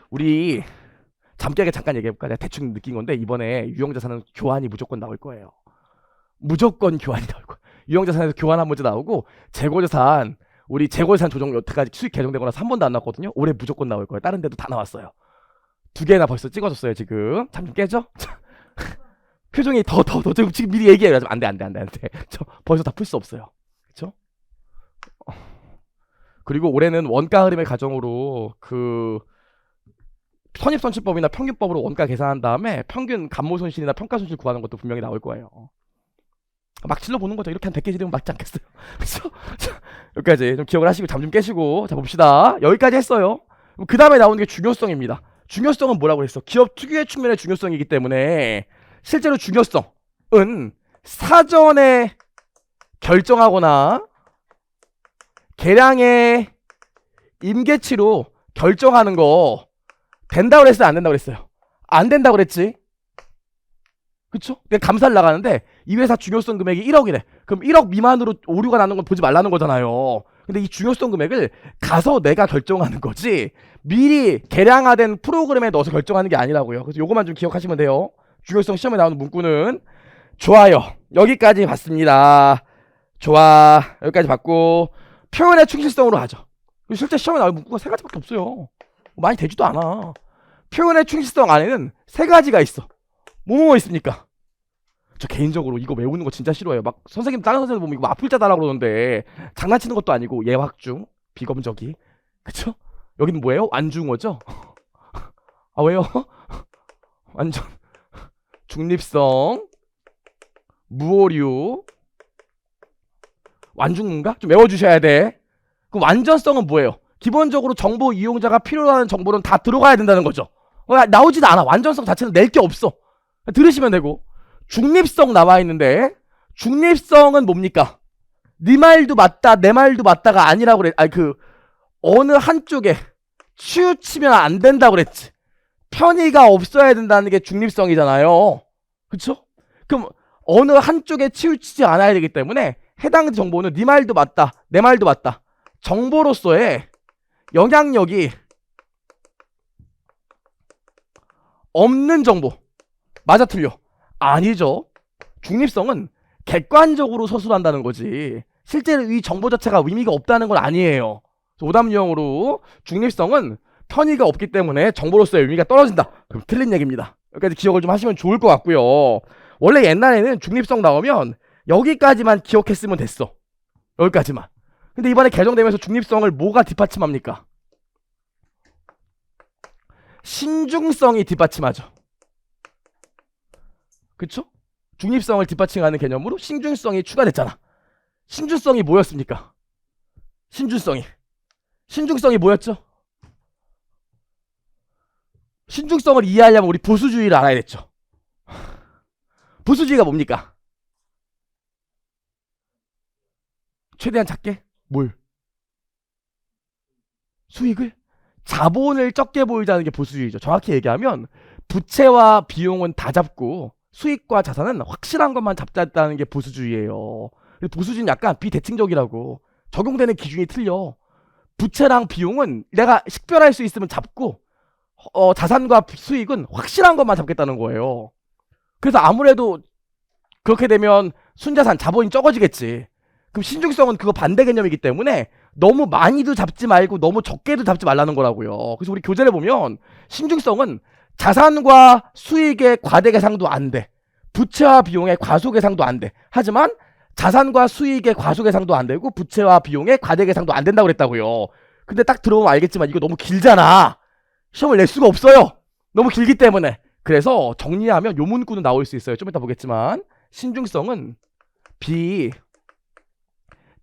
우리 잠깨게 잠깐 얘기해볼까? 내가 대충 느낀 건데 이번에 유형자산은 교환이 무조건 나올 거예요. 무조건 교환이 나올 거예요. 유형자산에서 교환 한 문제 나오고 재고자산 우리 재고자산 조정 여태까지 수익 개정되거나 3번도 안 나왔거든요. 올해 무조건 나올 거예요. 다른 데도 다 나왔어요. 2개나 벌써 찍어줬어요 지금. 잠 좀 깨져? 표정이 더 지금 미리 얘기해요. 안돼 저 벌써 다 풀 수 없어요. 그쵸? 그리고 올해는 원가 흐름의 가정으로 그 선입선출법이나 평균법으로 원가 계산한 다음에 평균 감모손실이나 평가손실 구하는 것도 분명히 나올 거예요. 막 질러보는 거죠. 이렇게 한 100개 지르면 맞지 않겠어요? 그쵸? 여기까지 좀 기억을 하시고 잠 좀 깨시고 자 봅시다. 여기까지 했어요. 그 다음에 나오는 게 중요성입니다. 중요성은 뭐라고 했어? 기업 특유의 측면의 중요성이기 때문에 실제로 중요성은 사전에 결정하거나 계량의 임계치로 결정하는 거 된다고 그랬어요? 안 된다고 그랬어요? 안 된다고 그랬지? 그쵸? 내가 감사를 나가는데 이 회사 중요성 금액이 1억이래. 그럼 1억 미만으로 오류가 나는 건 보지 말라는 거잖아요. 근데 이 중요성 금액을 가서 내가 결정하는 거지 미리 계량화된 프로그램에 넣어서 결정하는 게 아니라고요. 그래서 요거만 좀 기억하시면 돼요. 중요성 시험에 나오는 문구는. 좋아요. 여기까지 봤습니다. 좋아. 여기까지 봤고 표현의 충실성으로 하죠. 실제 시험에 나오는 문구가 3가지밖에 없어요. 많이 되지도 않아. 표현의 충실성 안에는 3가지가 있어. 뭐뭐 있습니까? 저 개인적으로 이거 외우는 거 진짜 싫어해요. 막 선생님, 다른 선생님 보면 이거 앞글자다라고 그러는데 장난치는 것도 아니고 예확중, 비검적이. 그쵸? 여기는 뭐예요? 완중어죠? 아 왜요? 완전 중립성, 무오류, 완중문가? 좀 외워주셔야 돼. 그럼 완전성은 뭐예요? 기본적으로 정보 이용자가 필요로 하는 정보는 다 들어가야 된다는 거죠. 나오지도 않아. 완전성 자체는 낼 게 없어. 들으시면 되고. 중립성 나와 있는데 중립성은 뭡니까? 네 말도 맞다 내 말도 맞다가 아니라고 그래. 어느 한쪽에 치우치면 안 된다고 그랬지. 편의가 없어야 된다는 게 중립성이잖아요. 그쵸? 그럼 어느 한쪽에 치우치지 않아야 되기 때문에 해당 정보는 네 말도 맞다 내 말도 맞다. 정보로서의 영향력이 없는 정보. 맞아 틀려? 아니죠. 중립성은 객관적으로 서술한다는 거지 실제로 이 정보 자체가 의미가 없다는 건 아니에요. 오답유형으로 중립성은 편의가 없기 때문에 정보로서의 의미가 떨어진다. 그럼 틀린 얘기입니다. 여기까지 기억을 좀 하시면 좋을 것 같고요. 원래 옛날에는 중립성 나오면 여기까지만 기억했으면 됐어. 여기까지만. 근데 이번에 개정되면서 중립성을 뭐가 뒷받침합니까? 신중성이 뒷받침하죠. 그쵸? 중립성을 뒷받침하는 개념으로 신중성이 추가됐잖아. 신중성이 뭐였습니까? 신중성이 뭐였죠? 신중성을 이해하려면 우리 보수주의를 알아야 됐죠. 보수주의가 뭡니까? 최대한 작게? 뭘? 수익을? 자본을 적게 보이자는 게 보수주의죠. 정확히 얘기하면 부채와 비용은 다 잡고 수익과 자산은 확실한 것만 잡자는 게 보수주의예요. 보수주의는 약간 비대칭적이라고. 적용되는 기준이 틀려. 부채랑 비용은 내가 식별할 수 있으면 잡고 자산과 수익은 확실한 것만 잡겠다는 거예요. 그래서 아무래도 그렇게 되면 순자산 자본이 적어지겠지. 그럼 신중성은 그거 반대 개념이기 때문에 너무 많이도 잡지 말고 너무 적게도 잡지 말라는 거라고요. 그래서 우리 교재를 보면 신중성은 자산과 수익의 과대 계상도 안 돼. 부채와 비용의 과소 계상도 안 돼. 하지만 자산과 수익의 과소 계상도 안 되고 부채와 비용의 과대 계상도 안 된다고 그랬다고요. 근데 딱 들어보면 알겠지만 이거 너무 길잖아. 시험을 낼 수가 없어요. 너무 길기 때문에. 그래서 정리하면 요 문구는 나올 수 있어요. 좀 이따 보겠지만 신중성은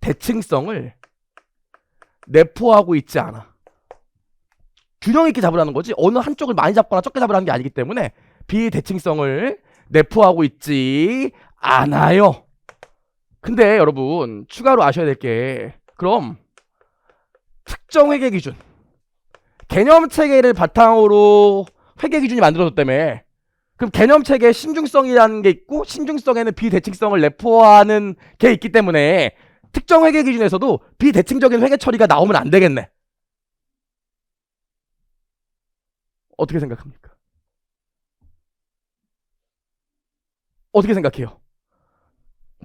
비대칭성을 내포하고 있지 않아. 균형 있게 잡으라는 거지 어느 한쪽을 많이 잡거나 적게 잡으라는 게 아니기 때문에 비대칭성을 내포하고 있지 않아요. 근데 여러분 추가로 아셔야 될 게 그럼 특정 회계 기준 개념 체계를 바탕으로 회계 기준이 만들어졌다며. 그럼 개념 체계에 신중성이라는 게 있고 신중성에는 비대칭성을 내포하는 게 있기 때문에 특정 회계 기준에서도 비대칭적인 회계 처리가 나오면 안 되겠네. 어떻게 생각합니까? 어떻게 생각해요?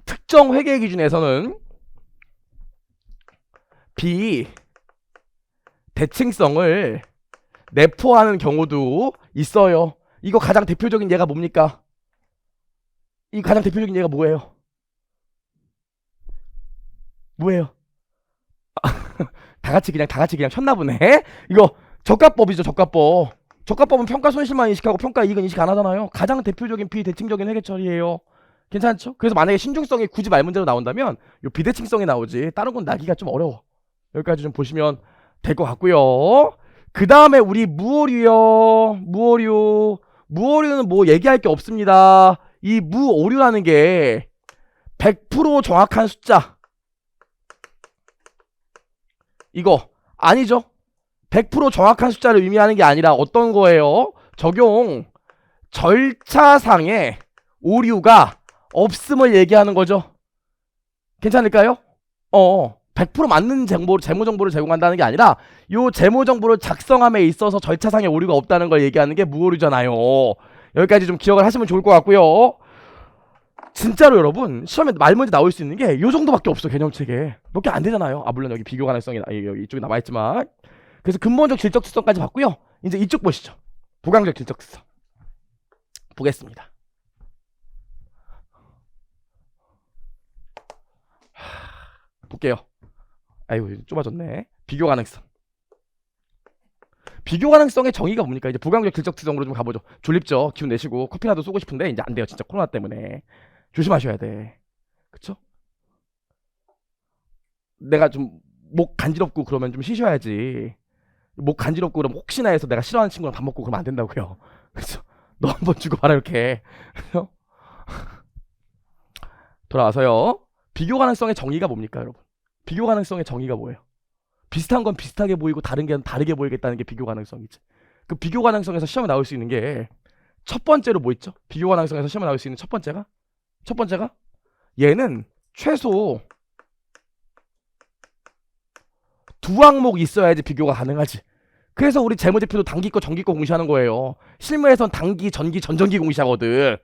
특정 회계 기준에서는 비대칭성을 내포하는 경우도 있어요. 이거 가장 대표적인 예가 뭡니까? 이 가장 대표적인 예가 뭐예요? 다 같이 그냥 쳤나 보네. 이거 저가법이죠. 저가법은 평가 손실만 인식하고 평가 이익은 인식 안 하잖아요. 가장 대표적인 비대칭적인 회계 처리예요. 괜찮죠? 그래서 만약에 신중성이 굳이 말 문제로 나온다면 요 비대칭성이 나오지 다른 건 나기가 좀 어려워. 여기까지 좀 보시면 될 것 같고요. 그 다음에 우리 무오류요. 무오류는 뭐 얘기할 게 없습니다. 이 무오류라는 게 100% 정확한 숫자. 이거 아니죠? 100% 정확한 숫자를 의미하는 게 아니라 어떤 거예요? 적용 절차상의 오류가 없음을 얘기하는 거죠. 괜찮을까요? 100% 맞는 재무 정보를 제공한다는 게 아니라 요 재무 정보를 작성함에 있어서 절차상의 오류가 없다는 걸 얘기하는 게 무오류잖아요. 여기까지 좀 기억을 하시면 좋을 것 같고요. 진짜로 여러분 시험에 말문제 나올 수 있는 게 요 정도밖에 없어. 개념책에 몇 개 안 되잖아요. 물론 여기 비교 가능성이 여기 이쪽에 나와 있지만, 그래서 근본적 질적 특성까지 봤고요. 이제 이쪽 보시죠. 부강적 질적 특성 보겠습니다. 볼게요. 아이고 좁아졌네. 비교 가능성. 비교 가능성의 정의가 뭡니까? 이제 부강적 질적 특성으로 좀 가보죠. 졸립죠? 기운 내시고 커피라도 쏘고 싶은데 이제 안 돼요. 진짜 코로나 때문에 조심하셔야 돼. 그쵸? 내가 좀 목 간지럽고 그러면 좀 쉬셔야지. 목 간지럽고 그러면 혹시나 해서 내가 싫어하는 친구랑 밥 먹고 그러면 안 된다고요. 그쵸? 너 한번 주고 봐라 이렇게. 돌아와서요. 비교 가능성의 정의가 뭡니까 여러분? 비교 가능성의 정의가 뭐예요? 비슷한 건 비슷하게 보이고 다른 게 다르게 보이겠다는 게 비교 가능성이지. 그 비교 가능성에서 시험에 나올 수 있는 게 첫 번째로 뭐 있죠? 비교 가능성에서 시험에 나올 수 있는 첫 번째가 얘는 최소 두 항목 있어야지 비교가 가능하지. 그래서 우리 재무제표도 단기 거 전기 거 공시하는 거예요. 실무에선 단기, 전기, 전전기 공시하거든.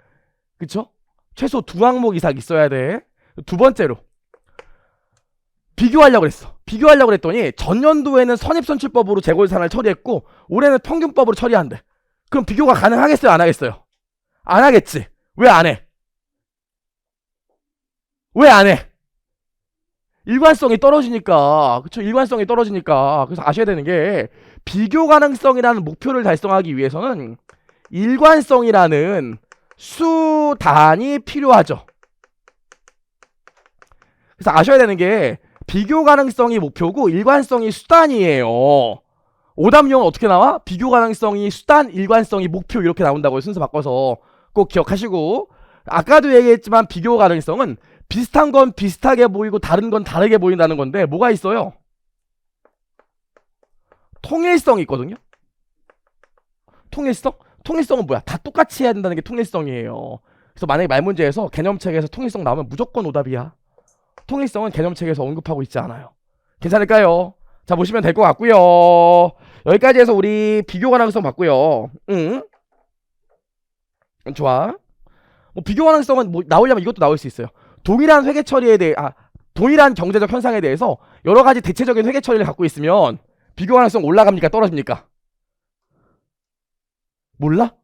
그쵸? 최소 두 항목 이상 있어야 돼. 두 번째로 비교하려고 그랬어. 비교하려고 그랬더니 전년도에는 선입선출법으로 재고예산을 처리했고 올해는 평균법으로 처리한대. 그럼 비교가 가능하겠어요? 안 하겠어요? 안 하겠지. 왜 안 해? 왜 안 해? 일관성이 떨어지니까. 그쵸? 일관성이 떨어지니까. 그래서 아셔야 되는 게 비교 가능성이라는 목표를 달성하기 위해서는 일관성이라는 수단이 필요하죠. 그래서 아셔야 되는 게 비교 가능성이 목표고 일관성이 수단이에요. 오답용은 어떻게 나와? 비교 가능성이 수단, 일관성이 목표 이렇게 나온다고요. 순서 바꿔서 꼭 기억하시고, 아까도 얘기했지만 비교 가능성은 비슷한 건 비슷하게 보이고 다른 건 다르게 보인다는 건데 뭐가 있어요? 통일성이 있거든요. 통일성? 통일성은 뭐야? 다 똑같이 해야 된다는 게 통일성이에요. 그래서 만약에 말문제에서 개념책에서 통일성 나오면 무조건 오답이야. 통일성은 개념책에서 언급하고 있지 않아요. 괜찮을까요? 자, 보시면 될 것 같고요. 여기까지 해서 우리 비교 가능성 봤고요. 좋아. 뭐 비교 가능성은 뭐 나오려면 이것도 나올 수 있어요. 동일한 회계 처리에 대해 동일한 경제적 현상에 대해서 여러 가지 대체적인 회계 처리를 갖고 있으면 비교 가능성 올라갑니까? 떨어집니까? 몰라?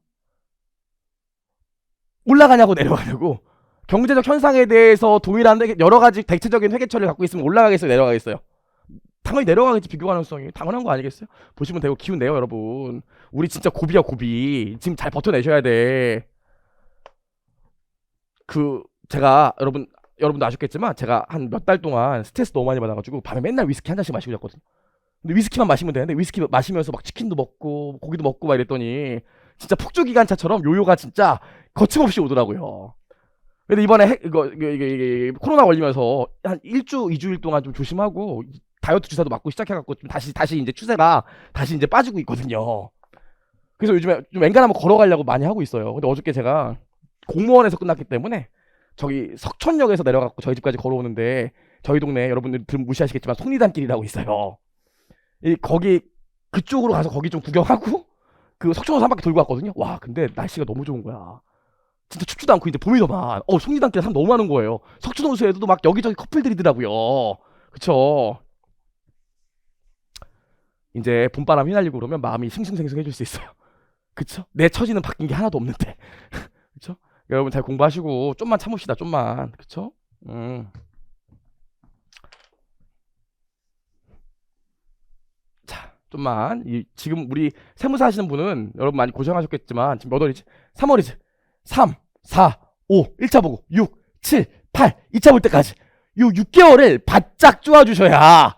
올라가냐고 내려가냐고. 경제적 현상에 대해서 동일한 여러 가지 대체적인 회계 처리를 갖고 있으면 올라가겠어요? 내려가겠어요? 당연히 내려가겠지. 비교 가능성이 당연한 거 아니겠어요? 보시면 되고 기운 내요 여러분. 우리 진짜 고비야 고비. 지금 잘 버텨내셔야 돼. 제가 여러분도 아셨겠지만 제가 한 몇 달 동안 스트레스 너무 많이 받아가지고 밤에 맨날 위스키 한 잔씩 마시고 잤거든요. 근데 위스키만 마시면 되는데 위스키 마시면서 막 치킨도 먹고 고기도 먹고 막 이랬더니 진짜 폭주기관차처럼 요요가 진짜 거침없이 오더라고요. 근데 이번에 이게 코로나 걸리면서 한 1주, 2주일 동안 좀 조심하고 다이어트 주사도 맞고 시작해갖고 좀 다시 이제 추세가 다시 이제 빠지고 있거든요. 그래서 요즘에 좀 웬간하면 걸어가려고 많이 하고 있어요. 근데 어저께 제가 공무원에서 끝났기 때문에 저기 석천역에서 내려갖고 저희 집까지 걸어오는데 저희 동네 여러분들 무시하시겠지만 속리단길이라고 있어요. 거기 그쪽으로 가서 거기 좀 구경하고 그 석촌호수 한 바퀴 돌고 왔거든요. 와 근데 날씨가 너무 좋은 거야. 진짜 춥지도 않고 이제 봄이더만. 속리단길에 사람 너무 많은 거예요. 석촌호수에도 막 여기저기 커플들이더라고요. 그쵸? 이제 봄바람 휘날리고 그러면 마음이 싱숭생숭해질 수 있어요. 그쵸? 내 처지는 바뀐 게 하나도 없는데. 그쵸? 여러분 잘 공부하시고 좀만 참읍시다. 좀만. 그쵸? 자, 좀만. 지금 우리 세무사 하시는 분은 여러분 많이 고생하셨겠지만 지금 몇 월이지? 3월이지. 3, 4, 5, 1차 보고 6, 7, 8, 2차 볼 때까지 요 6개월을 바짝 쪼아주셔야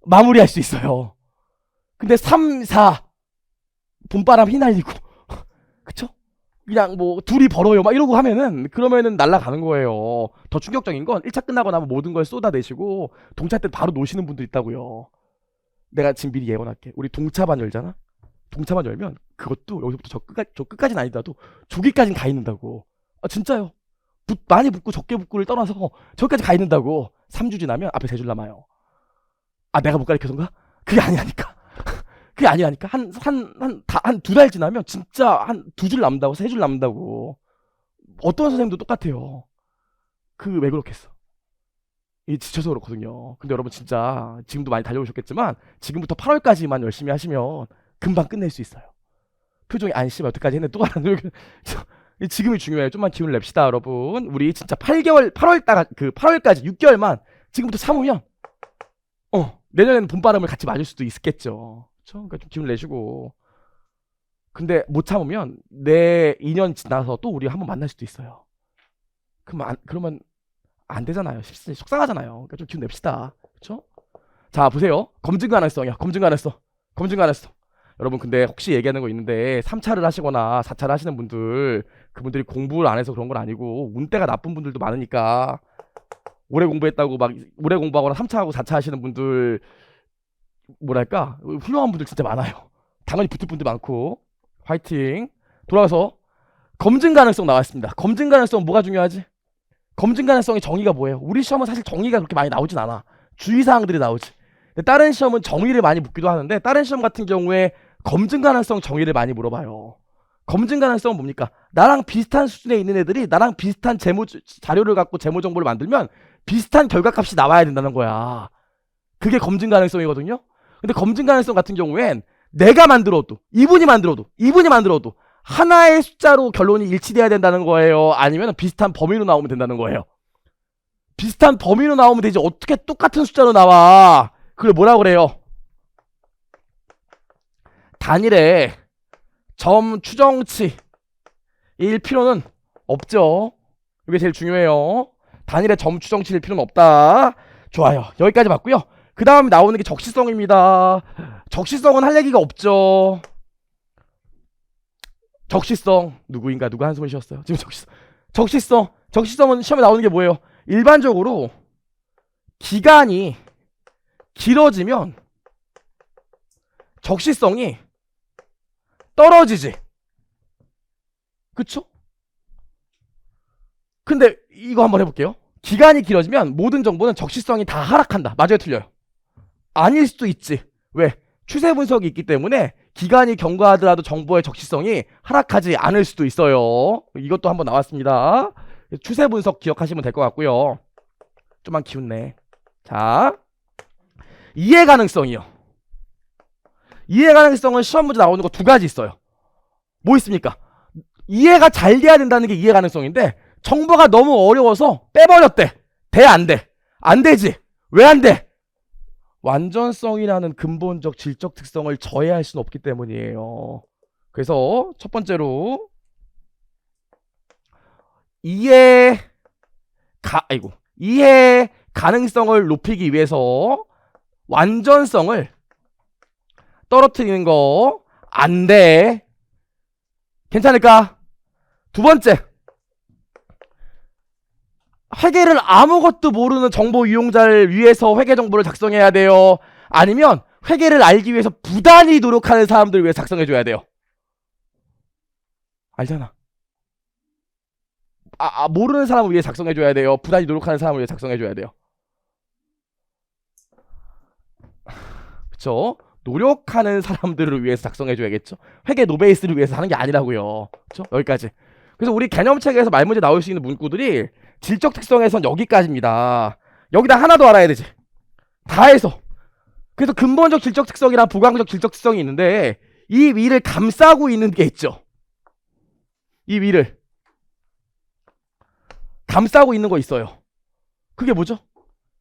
마무리할 수 있어요. 근데 3, 4 봄바람 휘날리고 그쵸? 그냥 뭐 둘이 벌어요 막 이러고 하면은 그러면은 날아가는 거예요. 더 충격적인 건 1차 끝나고 나면 모든 걸 쏟아내시고 동차 때 바로 노시는 분들 있다고요. 내가 지금 미리 예언할게. 우리 동차반 열잖아. 동차반 열면 그것도 여기서부터 저 끝까지는 아니더라도 저기까지는 가 있는다고. 아 진짜요. 많이 붙고 적게 붙고를 떠나서 저기까지 가 있는다고. 3주 지나면 앞에 3줄 남아요. 아 내가 못 가르쳐서인가? 그게 아니라니까. 그게 아니라니까. 한 2달 지나면 진짜 한 2줄 남는다고 3줄 남는다고. 어떤 선생님도 똑같아요. 그 왜 그렇겠어. 이 지쳐서 그렇거든요. 근데 여러분 진짜 지금도 많이 달려오셨겠지만 지금부터 8월까지만 열심히 하시면 금방 끝낼 수 있어요. 표정이 안 씨발 어떡하지 했는데 또 하나 지금이 중요해요. 좀만 기운을 냅시다 여러분. 우리 진짜 8월까지 6개월만 지금부터 참으면 내년에는 봄바람을 같이 맞을 수도 있겠죠. 그렇죠? 그러니까 좀 기운 내시고. 근데 못 참으면 내 2년 지나서 또 우리 한번 만날 수도 있어요. 그러면 안 되잖아요. 속상하잖아요. 그러니까 좀 기운 냅시다. 그렇죠? 자 보세요. 검증 가능성이야. 검증 가능성. 여러분 근데 혹시 얘기하는 거 있는데 3차를 하시거나 4차를 하시는 분들 그분들이 공부를 안 해서 그런 건 아니고 운때가 나쁜 분들도 많으니까 오래 공부했다고 막 오래 공부하거나 3차하고 4차 하시는 분들 뭐랄까 훌륭한 분들 진짜 많아요. 당연히 붙을 분들 많고 화이팅. 돌아가서 검증 가능성 나왔습니다. 검증 가능성 뭐가 중요하지? 검증 가능성의 정의가 뭐예요? 우리 시험은 사실 정의가 그렇게 많이 나오진 않아. 주의사항들이 나오지. 다른 시험은 정의를 많이 묻기도 하는데 다른 시험 같은 경우에 검증 가능성 정의를 많이 물어봐요. 검증 가능성은 뭡니까? 나랑 비슷한 수준에 있는 애들이 나랑 비슷한 자료를 갖고 재무 정보를 만들면 비슷한 결과값이 나와야 된다는 거야. 그게 검증 가능성이거든요. 근데 검증 가능성 같은 경우엔 내가 만들어도 이분이 만들어도 하나의 숫자로 결론이 일치돼야 된다는 거예요. 아니면 비슷한 범위로 나오면 된다는 거예요. 비슷한 범위로 나오면 되지 어떻게 똑같은 숫자로 나와. 그걸 뭐라 그래요? 단일의 점 추정치일 필요는 없죠. 이게 제일 중요해요. 단일의 점 추정치일 필요는 없다. 좋아요. 여기까지 봤고요. 그 다음에 나오는 게 적시성입니다. 적시성은 할 얘기가 없죠. 적시성 누구인가 누가 한숨을 쉬었어요. 지금 적시성은 시험에 나오는 게 뭐예요? 일반적으로 기간이 길어지면 적시성이 떨어지지. 그쵸? 근데 이거 한번 해볼게요. 기간이 길어지면 모든 정보는 적시성이 다 하락한다. 맞아요, 틀려요? 아닐 수도 있지. 왜? 추세 분석이 있기 때문에 기간이 경과하더라도 정보의 적시성이 하락하지 않을 수도 있어요. 이것도 한번 나왔습니다. 추세 분석 기억하시면 될 것 같고요. 좀만 기운내. 자, 이해 가능성이요. 이해 가능성은 시험 문제 나오는 거 2가지 있어요. 뭐 있습니까? 이해가 잘 돼야 된다는 게 이해 가능성인데 정보가 너무 어려워서 빼버렸대. 돼, 안 돼? 안 되지. 왜 안 돼? 완전성이라는 근본적 질적 특성을 저해할 수는 없기 때문이에요. 그래서 첫 번째로 이해 가능성을 높이기 위해서 완전성을 떨어뜨리는 거 안 돼. 괜찮을까? 두 번째, 회계를 아무것도 모르는 정보 이용자를 위해서 회계 정보를 작성해야 돼요. 아니면 회계를 알기 위해서 부단히 노력하는 사람들을 위해서 작성해줘야 돼요. 알잖아. 모르는 사람을 위해 작성해줘야 돼요. 부단히 노력하는 사람을 위해 작성해줘야 돼요. 그쵸? 노력하는 사람들을 위해서 작성해줘야겠죠. 회계 노베이스를 위해서 하는 게 아니라고요. 그쵸? 여기까지. 그래서 우리 개념책에서 말문제 나올 수 있는 문구들이 질적 특성에선 여기까지입니다. 여기다 하나 더 알아야 되지. 다 해서. 그래서 근본적 질적 특성이랑 부강적 질적 특성이 있는데 이 위를 감싸고 있는 게 있죠. 이 위를 감싸고 있는 거 있어요. 그게 뭐죠?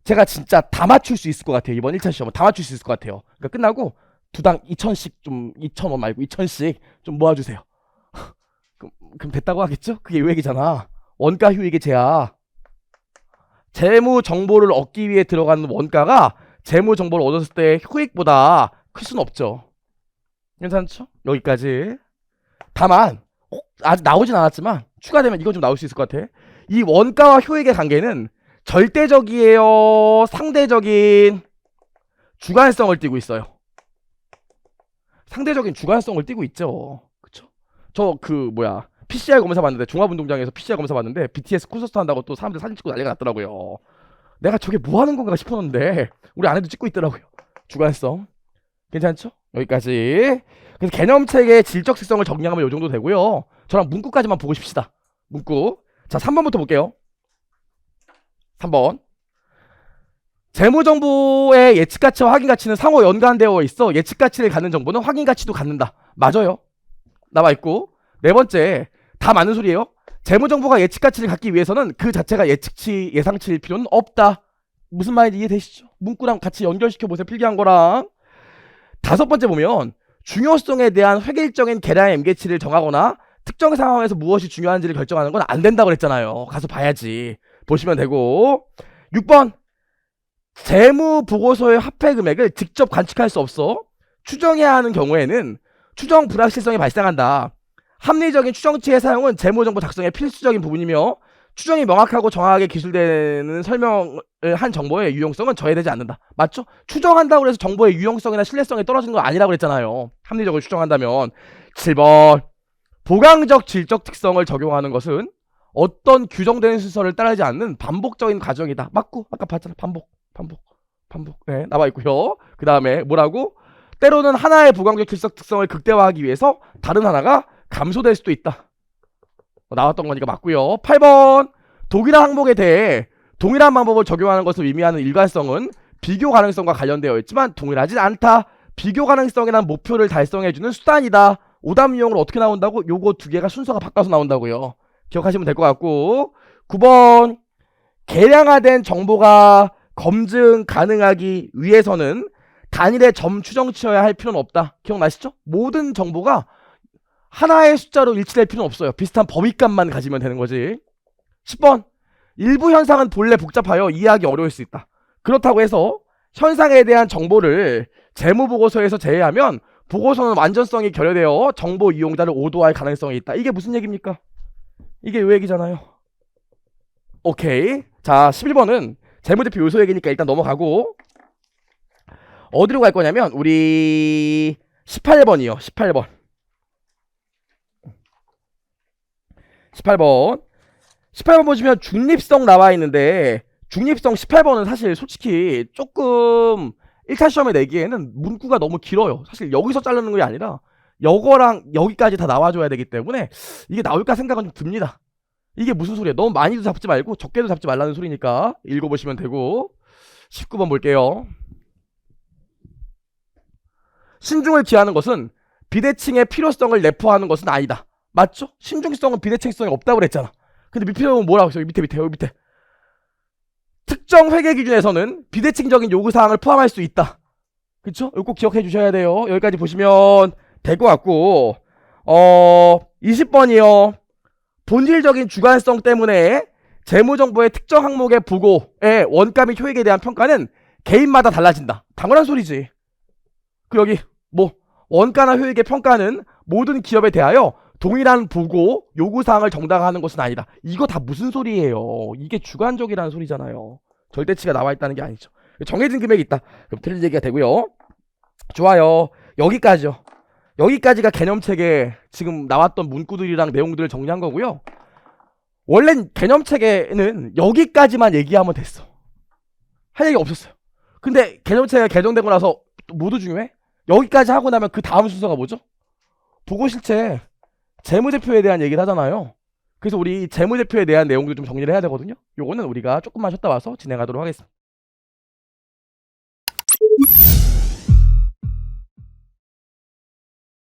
제가 진짜 다 맞출 수 있을 것 같아요. 이번 1차 시험은 다 맞출 수 있을 것 같아요. 그러니까 끝나고 두당 2,000씩 좀 2,000원 말고 2,000씩 좀 모아주세요. 그럼 됐다고 하겠죠? 그게 요 얘기잖아. 원가 효익의 제야. 재무 정보를 얻기 위해 들어가는 원가가 재무 정보를 얻었을 때 효익보다 클 수는 없죠. 괜찮죠? 여기까지. 다만 아직 나오진 않았지만 추가되면 이건 좀 나올 수 있을 것 같아. 이 원가와 효익의 관계는 절대적이에요, 상대적인 주관성을 띠고 있어요. 상대적인 주관성을 띠고 있죠. 그쵸? 저 PCR 검사 봤는데, 종합운동장에서 PCR 검사 봤는데 BTS 콘서트 한다고 또 사람들 사진 찍고 난리가 났더라고요. 내가 저게 뭐 하는 건가 싶었는데 우리 아내도 찍고 있더라고요. 주관성. 괜찮죠? 여기까지. 그래서 개념책의 질적 특성을 정리하면 요 정도 되고요. 저랑 문구까지만 보고 싶시다. 문구. 자, 3번부터 볼게요. 3번. 재무정보의 예측가치와 확인가치는 상호 연관되어 있어 예측가치를 갖는 정보는 확인가치도 갖는다. 맞아요. 나와있고. 네 번째, 다 맞는 소리예요. 재무정보가 예측가치를 갖기 위해서는 그 자체가 예측치, 예상치일 필요는 없다. 무슨 말인지 이해되시죠? 문구랑 같이 연결시켜보세요. 필기한 거랑. 다섯 번째 보면 중요성에 대한 획일적인 계량의 임계치를 정하거나 특정 상황에서 무엇이 중요한지를 결정하는 건 안 된다고 그랬잖아요. 가서 봐야지. 보시면 되고. 6번, 재무보고서의 화폐 금액을 직접 관측할 수 없어 추정해야 하는 경우에는 추정 불확실성이 발생한다. 합리적인 추정치의 사용은 재무정보 작성의 필수적인 부분이며 추정이 명확하고 정확하게 기술되는 설명을 한 정보의 유용성은 저해되지 않는다. 맞죠? 추정한다고 해서 정보의 유용성이나 신뢰성이 떨어지는 건 아니라고 그랬잖아요. 합리적으로 추정한다면. 7번, 보강적 질적 특성을 적용하는 것은 어떤 규정된 순서를 따르지 않는 반복적인 과정이다. 맞고, 아까 봤잖아. 반복. 네, 나와 있고요. 그 다음에 뭐라고? 때로는 하나의 보강적 질적 특성을 극대화하기 위해서 다른 하나가 감소될 수도 있다. 나왔던 거니까 맞고요. 8번, 동일한 항목에 대해 동일한 방법을 적용하는 것을 의미하는 일관성은 비교 가능성과 관련되어 있지만 동일하진 않다. 비교 가능성이란 목표를 달성해주는 수단이다. 오답 유형으로 어떻게 나온다고? 요거 두 개가 순서가 바꿔서 나온다고요. 기억하시면 될 것 같고. 9번, 개량화된 정보가 검증 가능하기 위해서는 단일의 점 추정치여야 할 필요는 없다. 기억나시죠? 모든 정보가 하나의 숫자로 일치될 필요는 없어요. 비슷한 범위값만 가지면 되는 거지. 10번, 일부 현상은 본래 복잡하여 이해하기 어려울 수 있다. 그렇다고 해서 현상에 대한 정보를 재무보고서에서 제외하면 보고서는 완전성이 결여되어 정보 이용자를 오도할 가능성이 있다. 이게 무슨 얘기입니까? 이게 요 얘기잖아요. 오케이. 자, 11번은 재무대표 요소 얘기니까 일단 넘어가고, 어디로 갈 거냐면 우리 18번이요. 18번. 18번 보시면 중립성 나와 있는데, 중립성 18번은 사실 솔직히 조금 1차 시험에 내기에는 문구가 너무 길어요. 사실 여기서 자르는 게 아니라 여거랑 여기까지 다 나와줘야 되기 때문에 이게 나올까 생각은 좀 듭니다. 이게 무슨 소리야? 너무 많이도 잡지 말고 적게도 잡지 말라는 소리니까 읽어보시면 되고. 19번 볼게요. 신중을 기하는 것은 비대칭의 필요성을 내포하는 것은 아니다. 맞죠? 신중성은 비대칭성이 없다고 그랬잖아. 근데 밑에 보면 뭐라고 했어요? 여기 밑에. 특정 회계 기준에서는 비대칭적인 요구사항을 포함할 수 있다. 그쵸? 이거 꼭 기억해 주셔야 돼요. 여기까지 보시면 될 것 같고, 20번이요. 본질적인 주관성 때문에 재무정보의 특정 항목의 부고의 원가 및 효익에 대한 평가는 개인마다 달라진다. 당연한 소리지. 그 여기 원가나 효익의 평가는 모든 기업에 대하여 동일한 보고 요구사항을 정당화하는 것은 아니다. 이거 다 무슨 소리예요? 이게 주관적이라는 소리잖아요. 절대치가 나와 있다는 게 아니죠. 정해진 금액이 있다. 그럼 틀린 얘기가 되고요. 좋아요. 여기까지요. 여기까지가 개념책에 지금 나왔던 문구들이랑 내용들을 정리한 거고요. 원래 개념책에는 여기까지만 얘기하면 됐어. 할 얘기 없었어요. 근데 개념책이 개정되고 나서 모두 중요해? 여기까지 하고 나면 그 다음 순서가 뭐죠? 보고실체 재무제표에 대한 얘기를 하잖아요. 그래서 우리 재무제표에 대한 내용도 좀 정리를 해야 되거든요. 요거는 우리가 조금만 쉬었다 와서 진행하도록 하겠습니다.